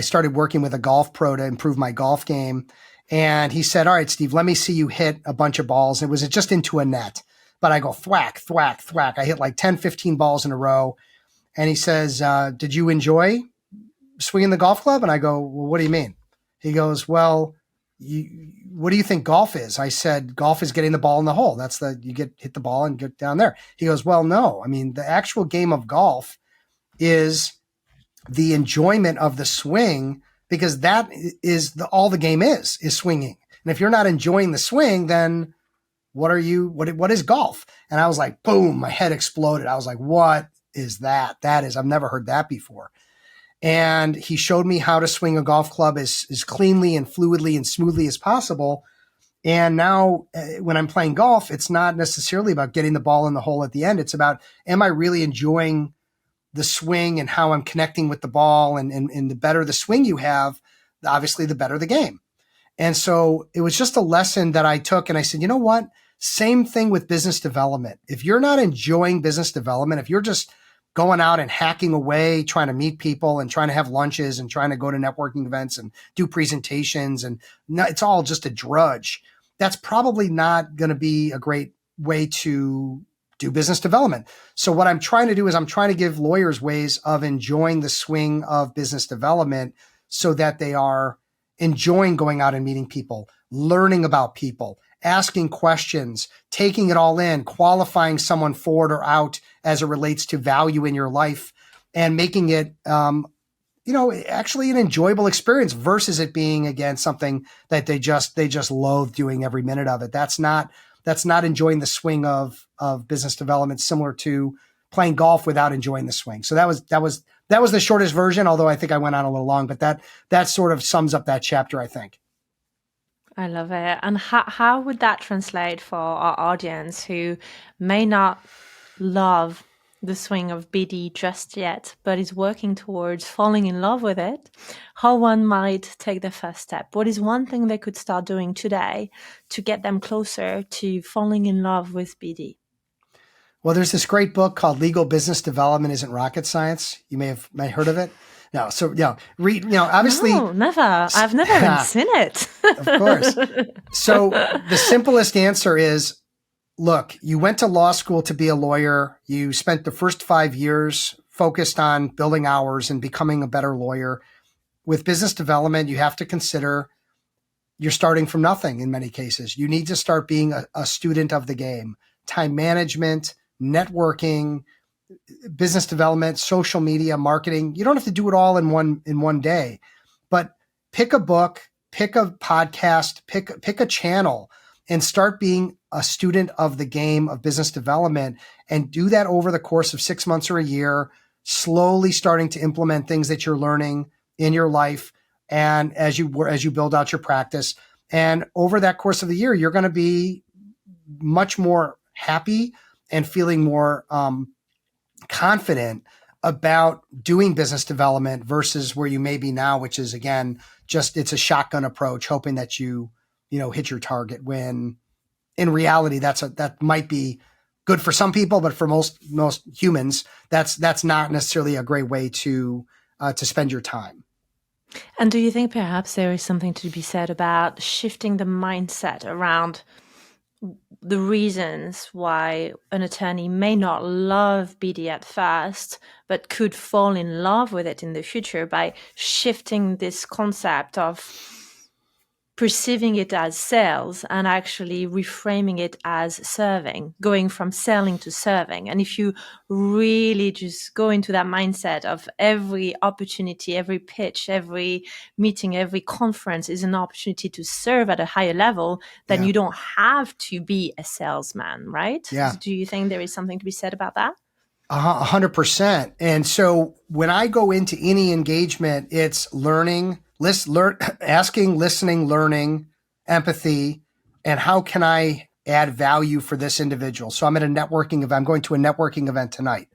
started working with a golf pro to improve my golf game. And he said, all right, Steve, let me see you hit a bunch of balls. It was just into a net, but I go thwack, thwack, thwack. I hit like 10, 15 balls in a row. And he says, did you enjoy swinging the golf club? And I go, well, what do you mean? He goes, well, what do you think golf is? I said, golf is getting the ball in the hole. You hit the ball and get down there. He goes, well, no. I mean, the actual game of golf is the enjoyment of the swing, because that is all the game is swinging. And if you're not enjoying the swing, then what is golf? And I was like, boom, my head exploded. I was like, what is that? I've never heard that before. And he showed me how to swing a golf club as cleanly and fluidly and smoothly as possible. And now when I'm playing golf, it's not necessarily about getting the ball in the hole at the end. It's about, am I really enjoying the swing and how I'm connecting with the ball? And the better the swing you have, obviously the better the game. And so it was just a lesson that I took. And I said, you know what? Same thing with business development. If you're not enjoying business development, if you're just going out and hacking away, trying to meet people and trying to have lunches and trying to go to networking events and do presentations, and it's all just a drudge, that's probably not going to be a great way to do business development. So what I'm trying to do is I'm trying to give lawyers ways of enjoying the swing of business development so that they are enjoying going out and meeting people, learning about people, asking questions, taking it all in, qualifying someone forward or out as it relates to value in your life, and making it, actually an enjoyable experience versus it being, again, something that they just loathe doing every minute of it. That's not enjoying the swing of business development, similar to playing golf without enjoying the swing. So that was the shortest version, although I think I went on a little long, but that sort of sums up that chapter, I think. I love it. And how would that translate for our audience who may not love the swing of BD just yet, but is working towards falling in love with it? How one might take the first step? What is one thing they could start doing today to get them closer to falling in love with BD? Well, there's this great book called Legal Business Development Isn't Rocket Science. You may have heard of it. No, so read. Obviously, no, never. I've never even seen it. Of course. So the simplest answer is, look, you went to law school to be a lawyer. You spent the first 5 years focused on building hours and becoming a better lawyer. With business development, you have to consider you're starting from nothing in many cases. You need to start being a student of the game. Time management, networking, business development, social media, marketing. You don't have to do it all in one day, but pick a book, pick a podcast, pick a channel, and start being a student of the game of business development, and do that over the course of 6 months or a year, slowly starting to implement things that you're learning in your life. And as you build out your practice, and over that course of the year, you're going to be much more happy and feeling more, confident about doing business development versus where you may be now, which is, again, it's a shotgun approach, hoping that you hit your target, when in reality that might be good for some people, but for most humans, that's not necessarily a great way to spend your time. And do you think perhaps there is something to be said about shifting the mindset around the reasons why an attorney may not love BD at first, but could fall in love with it in the future, by shifting this concept of perceiving it as sales and actually reframing it as serving, going from selling to serving. And if you really just go into that mindset of every opportunity, every pitch, every meeting, every conference is an opportunity to serve at a higher level, then you don't have to be a salesman, right? Yeah. Do you think there is something to be said about that? 100%. And so when I go into any engagement, it's learning, asking, listening, learning, empathy, and how can I add value for this individual? So I'm at a networking event. I'm going to a networking event tonight.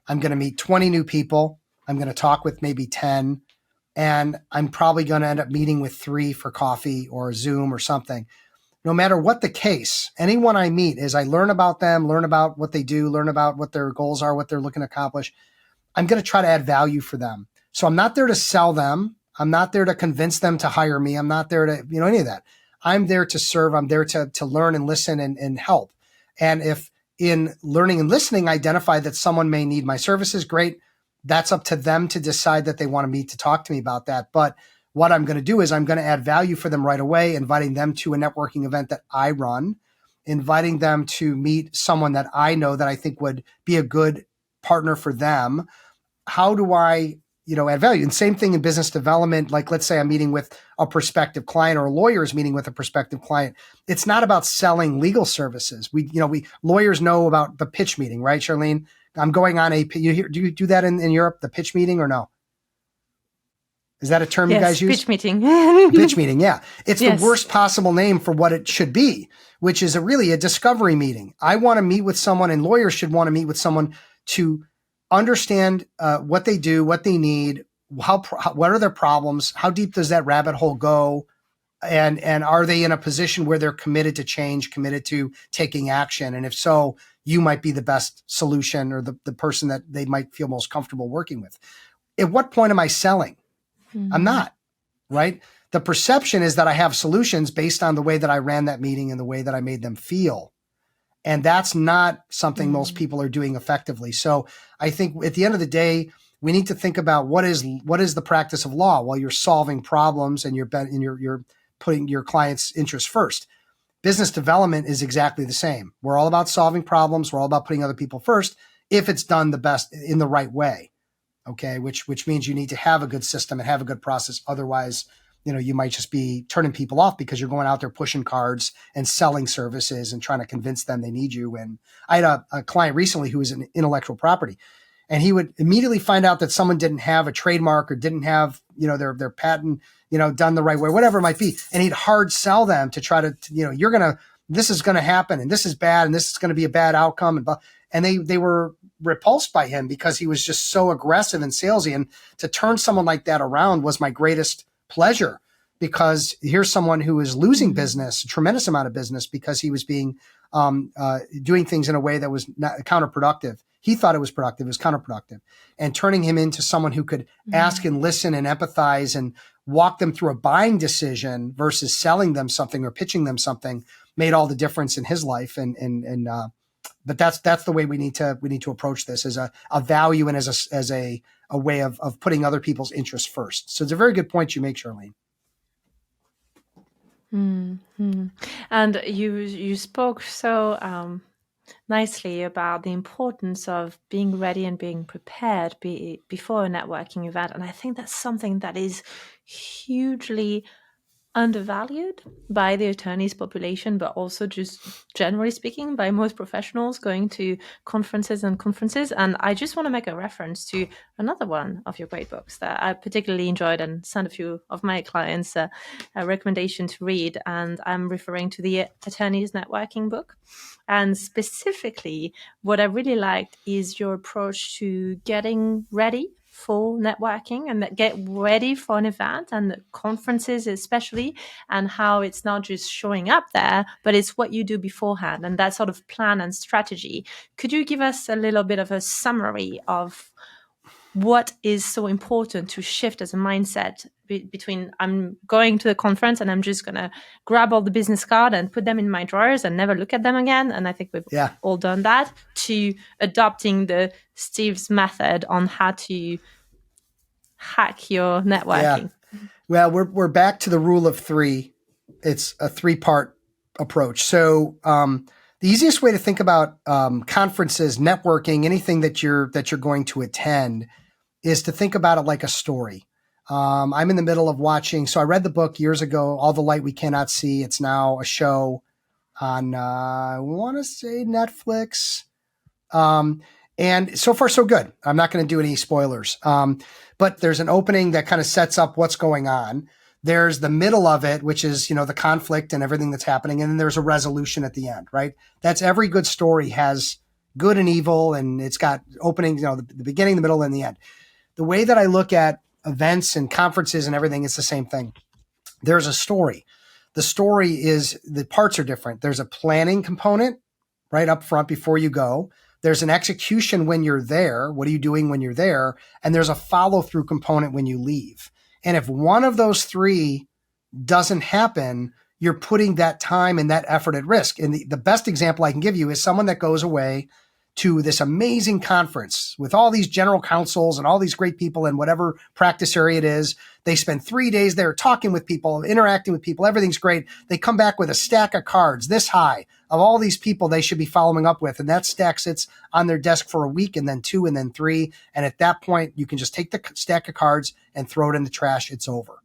I'm going to meet 20 new people. I'm going to talk with maybe 10, and I'm probably going to end up meeting with 3 for coffee or Zoom or something. No matter what the case, anyone I meet is I learn about them, learn about what they do, learn about what their goals are, what they're looking to accomplish. I'm going to try to add value for them. So I'm not there to sell them. I'm not there to convince them to hire me. I'm not there to, any of that. I'm there to serve. I'm there to learn and listen and help. And if in learning and listening, identify that someone may need my services, great. That's up to them to decide that they want to meet to talk to me about that. But what I'm going to do is I'm going to add value for them right away, inviting them to a networking event that I run, inviting them to meet someone that I know that I think would be a good partner for them. How do I, add value? And same thing in business development. Like, let's say I'm meeting with a prospective client, or a lawyer is meeting with a prospective client. It's not about selling legal services. We lawyers know about the pitch meeting, right, Charlene? I'm going on do you do that in Europe, the pitch meeting, or no? Is that a term you guys use? Pitch meeting. Pitch meeting, yeah. It's the worst possible name for what it should be, which is really a discovery meeting. I want to meet with someone, and lawyers should want to meet with someone to understand what they do, what they need, what are their problems, how deep does that rabbit hole go, and are they in a position where they're committed to change, committed to taking action? And if so, you might be the best solution, or the person that they might feel most comfortable working with. At what point am I selling? I'm not, right? The perception is that I have solutions based on the way that I ran that meeting and the way that I made them feel. And that's not something most people are doing effectively. So I think at the end of the day, we need to think about what is the practice of law while you're solving problems and you're putting your client's interests first. Business development is exactly the same. We're all about solving problems. We're all about putting other people first if it's done the best in the right way. Okay, which means you need to have a good system and have a good process. Otherwise, you might just be turning people off because you're going out there pushing cards and selling services and trying to convince them they need you. And I had a client recently who was in intellectual property, and he would immediately find out that someone didn't have a trademark or didn't have, their patent, done the right way, whatever it might be. And he'd hard sell them to try to, this is going to happen, and this is bad, and this is going to be a bad outcome. And they were repulsed by him because he was just so aggressive and salesy. And to turn someone like that around was my greatest pleasure, because here's someone who is losing business, a tremendous amount of business, because he was being doing things in a way that was not counterproductive. He thought it was productive, it was counterproductive. And turning him into someone who could ask and listen and empathize and walk them through a buying decision versus selling them something or pitching them something made all the difference in his life. But that's the way we need to approach this, as a value and as a way of putting other people's interests first. So it's a very good point you make, Charlene. Mm-hmm. And you spoke so nicely about the importance of being ready and being prepared before a networking event. And I think that's something that is hugely undervalued by the attorneys population, but also just generally speaking by most professionals going to conferences. And I just want to make a reference to another one of your great books that I particularly enjoyed and sent a few of my clients a recommendation to read. And I'm referring to the Attorneys Networking book. And specifically, what I really liked is your approach to getting ready for networking and get ready for an event and conferences especially, and how it's not just showing up there, but it's what you do beforehand and that sort of plan and strategy. Could you give us a little bit of a summary of what is so important to shift as a mindset between I'm going to the conference and I'm just going to grab all the business card and put them in my drawers and never look at them again? And I think we've all done that, to adopting the Steve's method on how to hack your networking. Yeah. Well, we're back to the rule of 3. it's a 3-part approach. So the easiest way to think about conferences, networking, anything that you're going to attend, is to think about it like a story. I'm in the middle of watching. So I read the book years ago, All the Light We Cannot See. It's now a show on, I want to say Netflix. And so far, so good. I'm not going to do any spoilers. But there's an opening that kind of sets up what's going on. There's the middle of it, which is, the conflict and everything that's happening. And then there's a resolution at the end, right? That's every good story has good and evil, and it's got openings, the beginning, the middle, and the end. The way that I look at events and conferences and everything, it's the same thing. There's a story. The story is, the parts are different. There's a planning component right up front before you go. There's an execution when you're there. What are you doing when you're there? And there's a follow-through component when you leave. And if one of those three doesn't happen, you're putting that time and that effort at risk. And the best example I can give you is someone that goes away to this amazing conference with all these general counsels and all these great people in whatever practice area it is. They spend 3 days there talking with people, interacting with people. Everything's great. They come back with a stack of cards this high of all these people they should be following up with. And that stack sits on their desk for a week, and then 2, and then 3. And at that point, you can just take the stack of cards and throw it in the trash. It's over.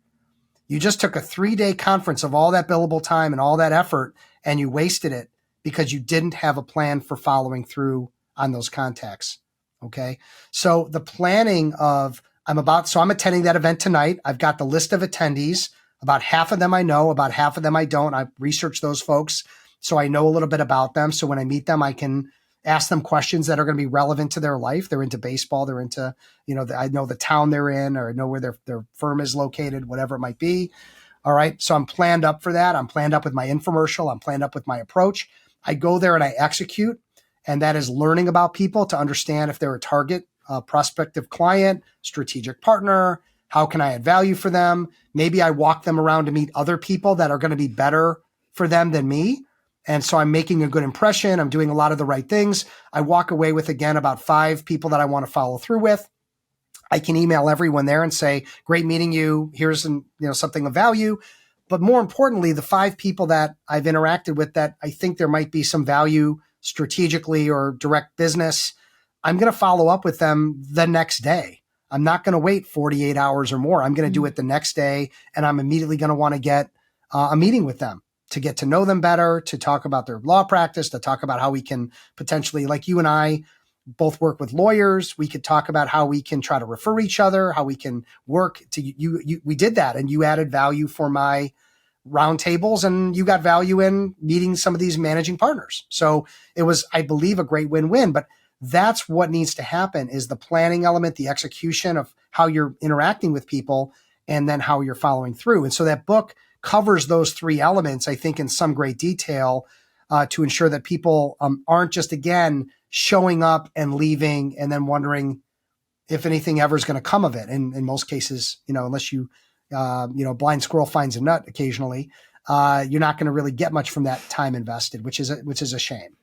You just took a 3-day conference of all that billable time and all that effort, and you wasted it because you didn't have a plan for following through on those contacts. Okay. So the planning of, I'm attending that event tonight. I've got the list of attendees. About half of them I know, about half of them I don't. I've researched those folks, so I know a little bit about them. So when I meet them, I can ask them questions that are going to be relevant to their life. They're into baseball. They're into, I know the town they're in, or I know where their firm is located, whatever it might be. All right. So I'm planned up for that. I'm planned up with my infomercial. I'm planned up with my approach. I go there and I execute. And that is learning about people to understand if they're a target, prospective client, strategic partner. How can I add value for them? Maybe I walk them around to meet other people that are going to be better for them than me. And so I'm making a good impression. I'm doing a lot of the right things. I walk away with, again, about 5 people that I want to follow through with. I can email everyone there and say, great meeting you. Here's something of value. But more importantly, the 5 people that I've interacted with that I think there might be some value strategically or direct business, I'm going to follow up with them the next day. I'm not going to wait 48 hours or more. I'm going to do it the next day, and I'm immediately going to want to get a meeting with them to get to know them better, to talk about their law practice, to talk about how we can potentially, like you and I both work with lawyers, we could talk about how we can try to refer each other, how we can work to we did that, and you added value for my roundtables, and you got value in meeting some of these managing partners. So it was, I believe, a great win-win. But that's what needs to happen, is the planning element, the execution of how you're interacting with people, and then how you're following through. And so that book covers those 3 elements, I think, in some great detail to ensure that people aren't just, again, showing up and leaving and then wondering if anything ever is going to come of it. And in most cases, unless you blind squirrel finds a nut occasionally, you're not going to really get much from that time invested, which is a shame.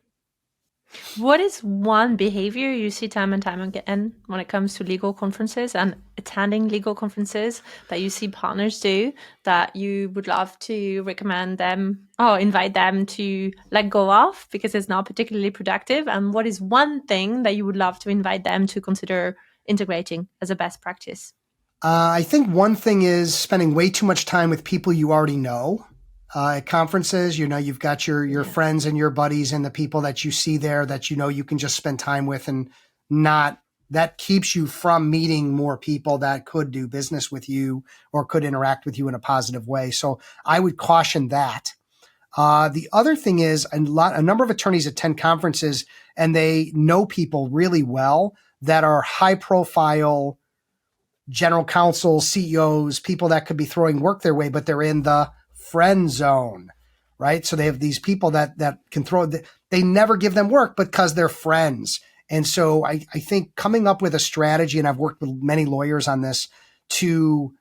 What is one behavior you see time and time again when it comes to legal conferences and attending legal conferences that you see partners do that you would love to recommend them or invite them to let go of because it's not particularly productive? And what is one thing that you would love to invite them to consider integrating as a best practice? I think one thing is spending way too much time with people you already know. At conferences, you've got your friends and your buddies and the people that you see there that you can just spend time with, and that keeps you from meeting more people that could do business with you or could interact with you in a positive way. So I would caution that. The other thing is a number of attorneys attend conferences and they know people really well that are high profile general counsel, CEOs, people that could be throwing work their way, but they're in the friend zone, right? So they have these people that can they never give them work because they're friends. And so I think coming up with a strategy, and I've worked with many lawyers on this, to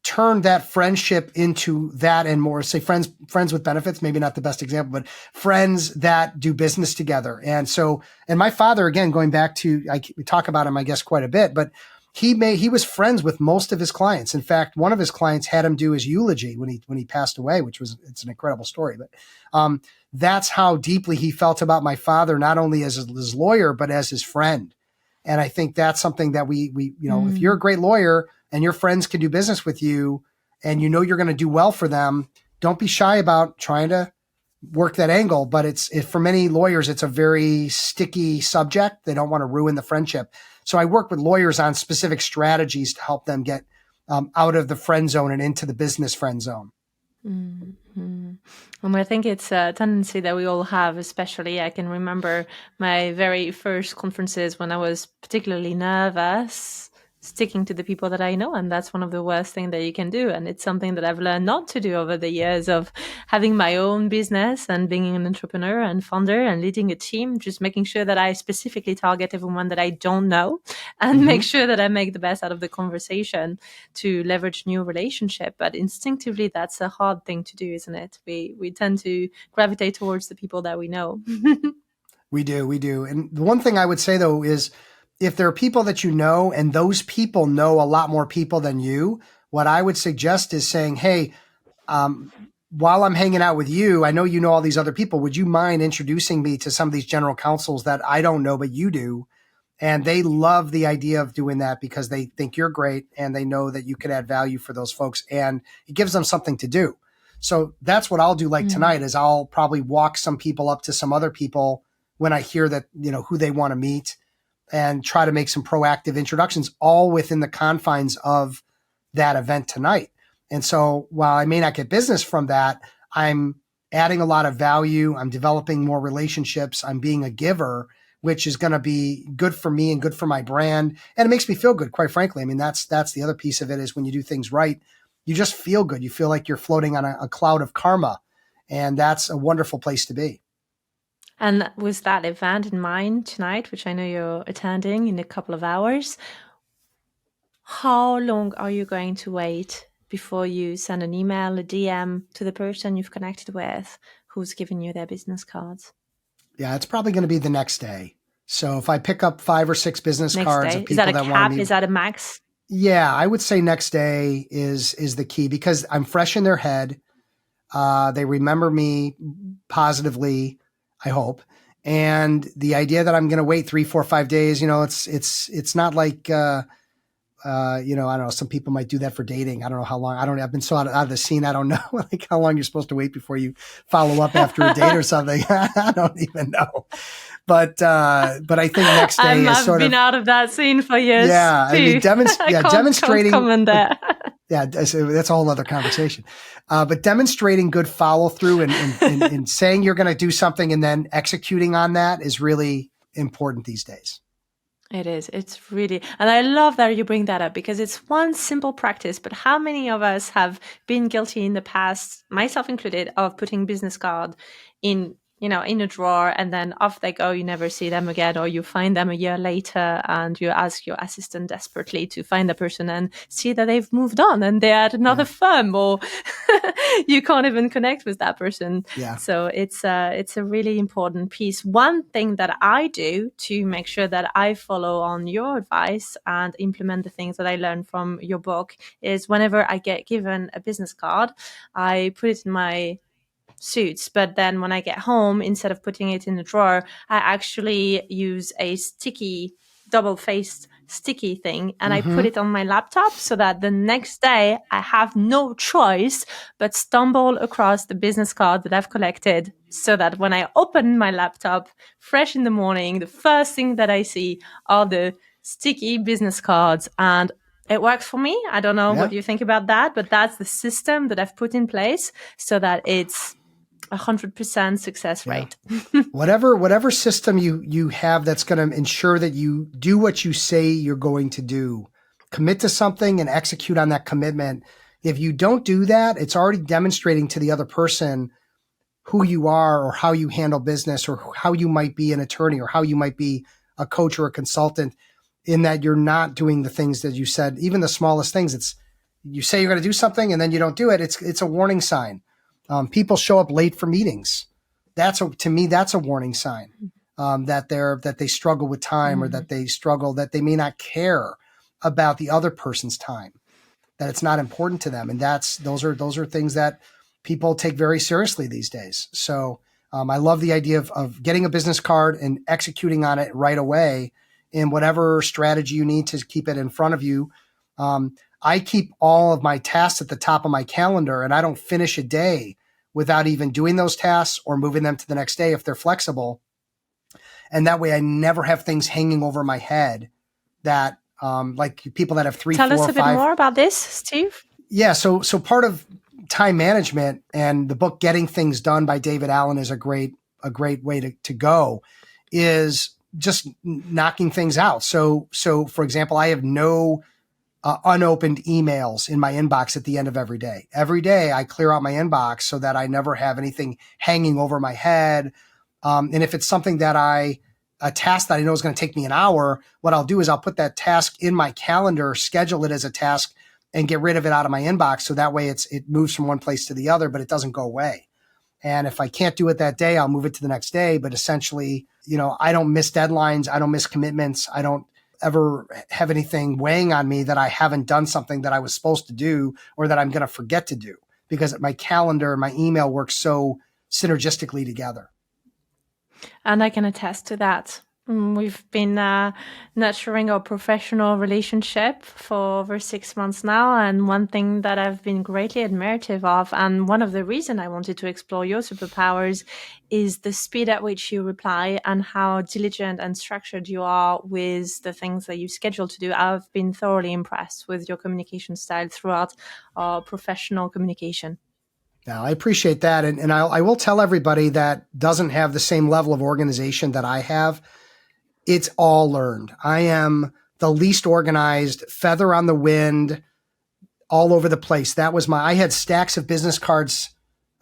turn that friendship into that and more, say friends with benefits, maybe not the best example, but friends that do business together. And so, and my father, again, going back to, we talk about him, I guess, quite a bit, but he was friends with most of his clients. In fact, one of his clients had him do his eulogy when he passed away, it's an incredible story. But that's how deeply he felt about my father, not only as his lawyer, but as his friend. And I think that's something that we if you're a great lawyer and your friends can do business with you and you're going to do well for them, don't be shy about trying to work that angle. But for many lawyers, it's a very sticky subject. They don't want to ruin the friendship. So I work with lawyers on specific strategies to help them get out of the friend zone and into the business friend zone. Mm-hmm. I think it's a tendency that we all have, especially I can remember my very first conferences when I was particularly nervous, sticking to the people that I know. And that's one of the worst things that you can do. And it's something that I've learned not to do over the years of having my own business and being an entrepreneur and founder and leading a team, just making sure that I specifically target everyone that I don't know and make sure that I make the best out of the conversation to leverage new relationship. But instinctively, that's a hard thing to do, isn't it? We tend to gravitate towards the people that we know. We do. And the one thing I would say, though, is if there are people that you know and those people know a lot more people than you, what I would suggest is saying, hey, while I'm hanging out with you, I know you know all these other people. Would you mind introducing me to some of these general counsels that I don't know, but you do? And they love the idea of doing that because they think you're great and they know that you could add value for those folks, and it gives them something to do. So that's what I'll do tonight is I'll probably walk some people up to some other people when I hear that, who they want to meet, and try to make some proactive introductions, all within the confines of that event tonight. And so while I may not get business from that, I'm adding a lot of value. I'm developing more relationships. I'm being a giver, which is going to be good for me and good for my brand. And it makes me feel good, quite frankly. I mean, that's the other piece of it, is when you do things right, you just feel good. You feel like you're floating on a cloud of karma. And that's a wonderful place to be. And with that event in mind tonight, which I know you're attending in a couple of hours, how long are you going to wait before you send an email, a DM to the person you've connected with who's given you their business cards? Yeah, it's probably going to be the next day. So if I pick up 5 or 6 business cards of people that want to meet. Is that a cap? Is that a max? Yeah, I would say next day is the key, because I'm fresh in their head. They remember me positively, I hope. And the idea that I'm going to wait 3, 4, 5 days, it's not like, I don't know, some people might do that for dating. I don't know how long. I've been so out of the scene. I don't know like how long you're supposed to wait before you follow up after a date or something. I don't even know. But I think next day is sort of. I've been out of that scene for years. Yeah, too. I mean, demonstrating. Can't comment there. Yeah, that's a whole other conversation. But demonstrating good follow through and saying you're going to do something and then executing on that is really important these days. It is. It's really, and I love that you bring that up, because it's one simple practice, but how many of us have been guilty in the past, myself included, of putting business card in a drawer, and then off they go. You never see them again, or you find them a year later and you ask your assistant desperately to find the person and see that they've moved on and they're at another firm, or you can't even connect with that person. Yeah. So it's a really important piece. One thing that I do to make sure that I follow on your advice and implement the things that I learned from your book is, whenever I get given a business card, I put it in my suits, but then when I get home, instead of putting it in the drawer, I actually use a double-faced sticky thing, and I put it on my laptop, so that the next day I have no choice but stumble across the business card that I've collected, so that when I open my laptop fresh in the morning, the first thing that I see are the sticky business cards. And it works for me. I don't know what you think about that, but that's the system that I've put in place so that it's 100% success rate. Whatever system you have that's going to ensure that you do what you say you're going to do, commit to something and execute on that commitment. If you don't do that, it's already demonstrating to the other person who you are, or how you handle business, or how you might be an attorney, or how you might be a coach or a consultant, in that you're not doing the things that you said, even the smallest things. You say you're going to do something and then you don't do it. It's a warning sign. People show up late for meetings. To me, that's a warning sign that they struggle with time, or that they may not care. about the other person's time, that it's not important to them. And those are things that people take very seriously these days. So I love the idea of getting a business card and executing on it right away in whatever strategy you need to keep it in front of you. I keep all of my tasks at the top of my calendar, and I don't finish a day without even doing those tasks or moving them to the next day if they're flexible. And that way I never have things hanging over my head that like people that have three, Tell 4, us a 5. bit more about this, Steve. Yeah. So part of time management, and the book Getting Things Done by David Allen is a great way to go, is just knocking things out. So for example, I have no unopened emails in my inbox at the end of every day. Every day I clear out my inbox so that I never have anything hanging over my head. And if it's something that a task that I know is going to take me an hour, what I'll do is I'll put that task in my calendar, schedule it as a task, and get rid of it out of my inbox. So that way it moves from one place to the other, but it doesn't go away. And if I can't do it that day, I'll move it to the next day. But essentially, I don't miss deadlines. I don't miss commitments. I don't ever have anything weighing on me that I haven't done something that I was supposed to do or that I'm going to forget to do, because my calendar and my email work so synergistically together. And I can attest to that. We've been nurturing our professional relationship for over 6 months now. And one thing that I've been greatly admirative of, and one of the reasons I wanted to explore your superpowers, is the speed at which you reply and how diligent and structured you are with the things that you schedule to do. I've been thoroughly impressed with your communication style throughout our professional communication. Now, I appreciate that. And I will tell everybody that doesn't have the same level of organization that I have, it's all learned. I am the least organized, feather on the wind, all over the place. I had stacks of business cards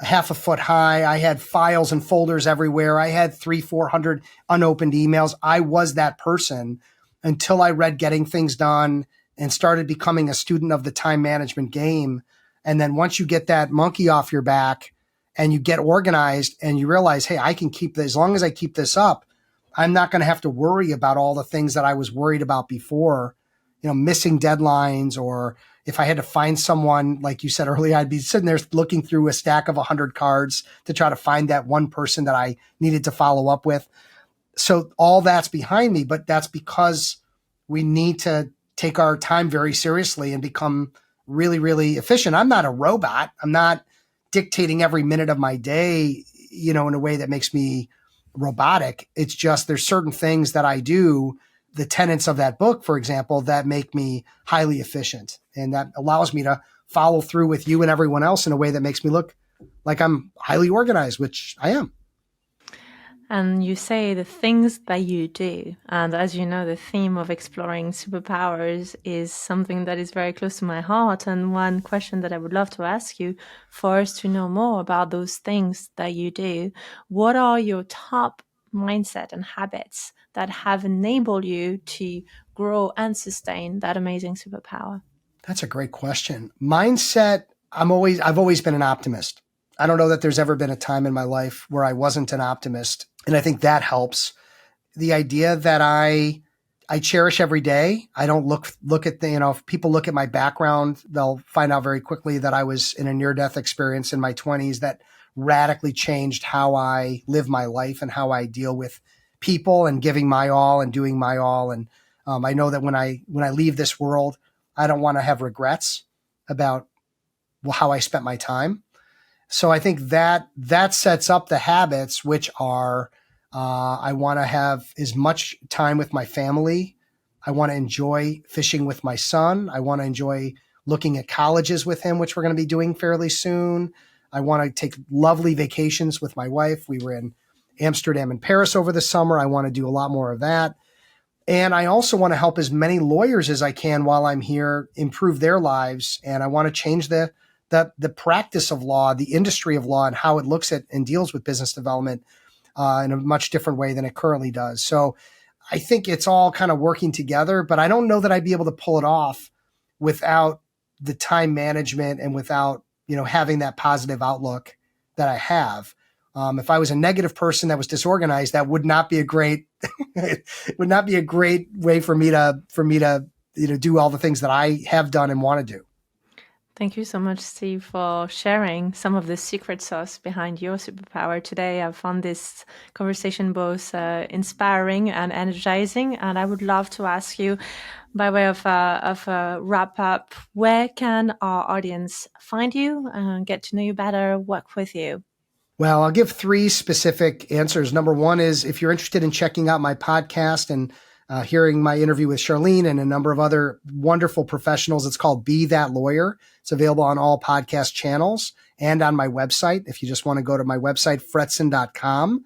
a half a foot high. I had files and folders everywhere. I had 300-400 unopened emails. I was that person until I read Getting Things Done and started becoming a student of the time management game. And then once you get that monkey off your back and you get organized and you realize, hey, I can keep this, as long as I keep this up, I'm not going to have to worry about all the things that I was worried about before, missing deadlines, or if I had to find someone, like you said earlier, I'd be sitting there looking through a stack of 100 cards to try to find that one person that I needed to follow up with. So all that's behind me, but that's because we need to take our time very seriously and become really, really efficient. I'm not a robot. I'm not dictating every minute of my day, in a way that makes me robotic. It's just there's certain things that I do, the tenets of that book, for example, that make me highly efficient. And that allows me to follow through with you and everyone else in a way that makes me look like I'm highly organized, which I am. And you say the things that you do. And as you know, the theme of exploring superpowers is something that is very close to my heart. And one question that I would love to ask you, for us to know more about those things that you do, what are your top mindset and habits that have enabled you to grow and sustain that amazing superpower? That's a great question. Mindset, I've always been an optimist. I don't know that there's ever been a time in my life where I wasn't an optimist. And I think that helps. The idea that I cherish every day. I don't look at if people look at my background, they'll find out very quickly that I was in a near-death experience in my 20s that radically changed how I live my life and how I deal with people, and giving my all and doing my all. And I know that when I leave this world, I don't want to have regrets about how I spent my time. So I think that sets up the habits, which are I want to have as much time with my family. I want to enjoy fishing with my son. I want to enjoy looking at colleges with him, which we're going to be doing fairly soon. I want to take lovely vacations with my wife. We were in Amsterdam and Paris over the summer. I want to do a lot more of that. And I also want to help as many lawyers as I can while I'm here improve their lives. And I want to change the practice of law, the industry of law, and how it looks at and deals with business development in a much different way than it currently does. So I think it's all kind of working together, but I don't know that I'd be able to pull it off without the time management and without, having that positive outlook that I have. If I was a negative person that was disorganized, that would not be a great, it would not be a great way for me to do all the things that I have done and want to do. Thank you so much, Steve, for sharing some of the secret sauce behind your superpower today. I've found this conversation both inspiring and energizing, and I would love to ask you, by way of a wrap up, where can our audience find you and get to know you better, work with you? Well, I'll give 3 specific answers. Number 1 is if you're interested in checking out my podcast and hearing my interview with Charlene and a number of other wonderful professionals, it's called Be That Lawyer. It's available on all podcast channels and on my website. If you just want to go to my website, fretzin.com.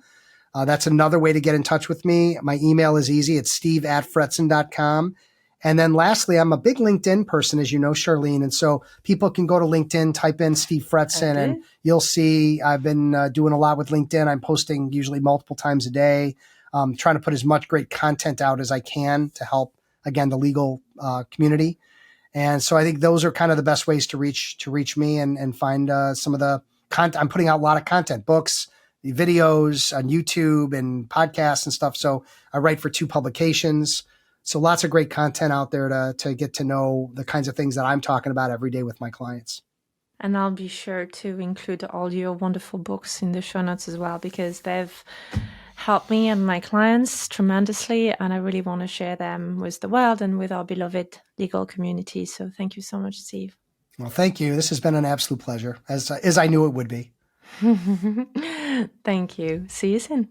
That's another way to get in touch with me. My email is easy. It's steve@fretzin.com. And then lastly, I'm a big LinkedIn person, as you know, Charlene. And so people can go to LinkedIn, type in Steve Fretzin, and you'll see I've been doing a lot with LinkedIn. I'm posting usually multiple times a day, trying to put as much great content out as I can to help, again, the legal community. And so I think those are kind of the best ways to reach me and find some of the content. I'm putting out a lot of content, books, videos on YouTube and podcasts and stuff. So I write for 2 publications. So lots of great content out there to get to know the kinds of things that I'm talking about every day with my clients. And I'll be sure to include all your wonderful books in the show notes as well, because they've helped me and my clients tremendously. And I really want to share them with the world and with our beloved legal community. So thank you so much, Steve. Well, thank you. This has been an absolute pleasure, as I knew it would be. Thank you. See you soon.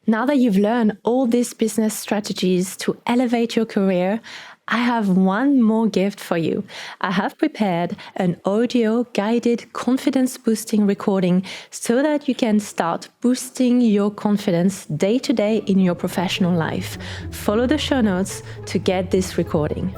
Now that you've learned all these business strategies to elevate your career, I have one more gift for you. I have prepared an audio guided confidence boosting recording so that you can start boosting your confidence day to day in your professional life. Follow the show notes to get this recording.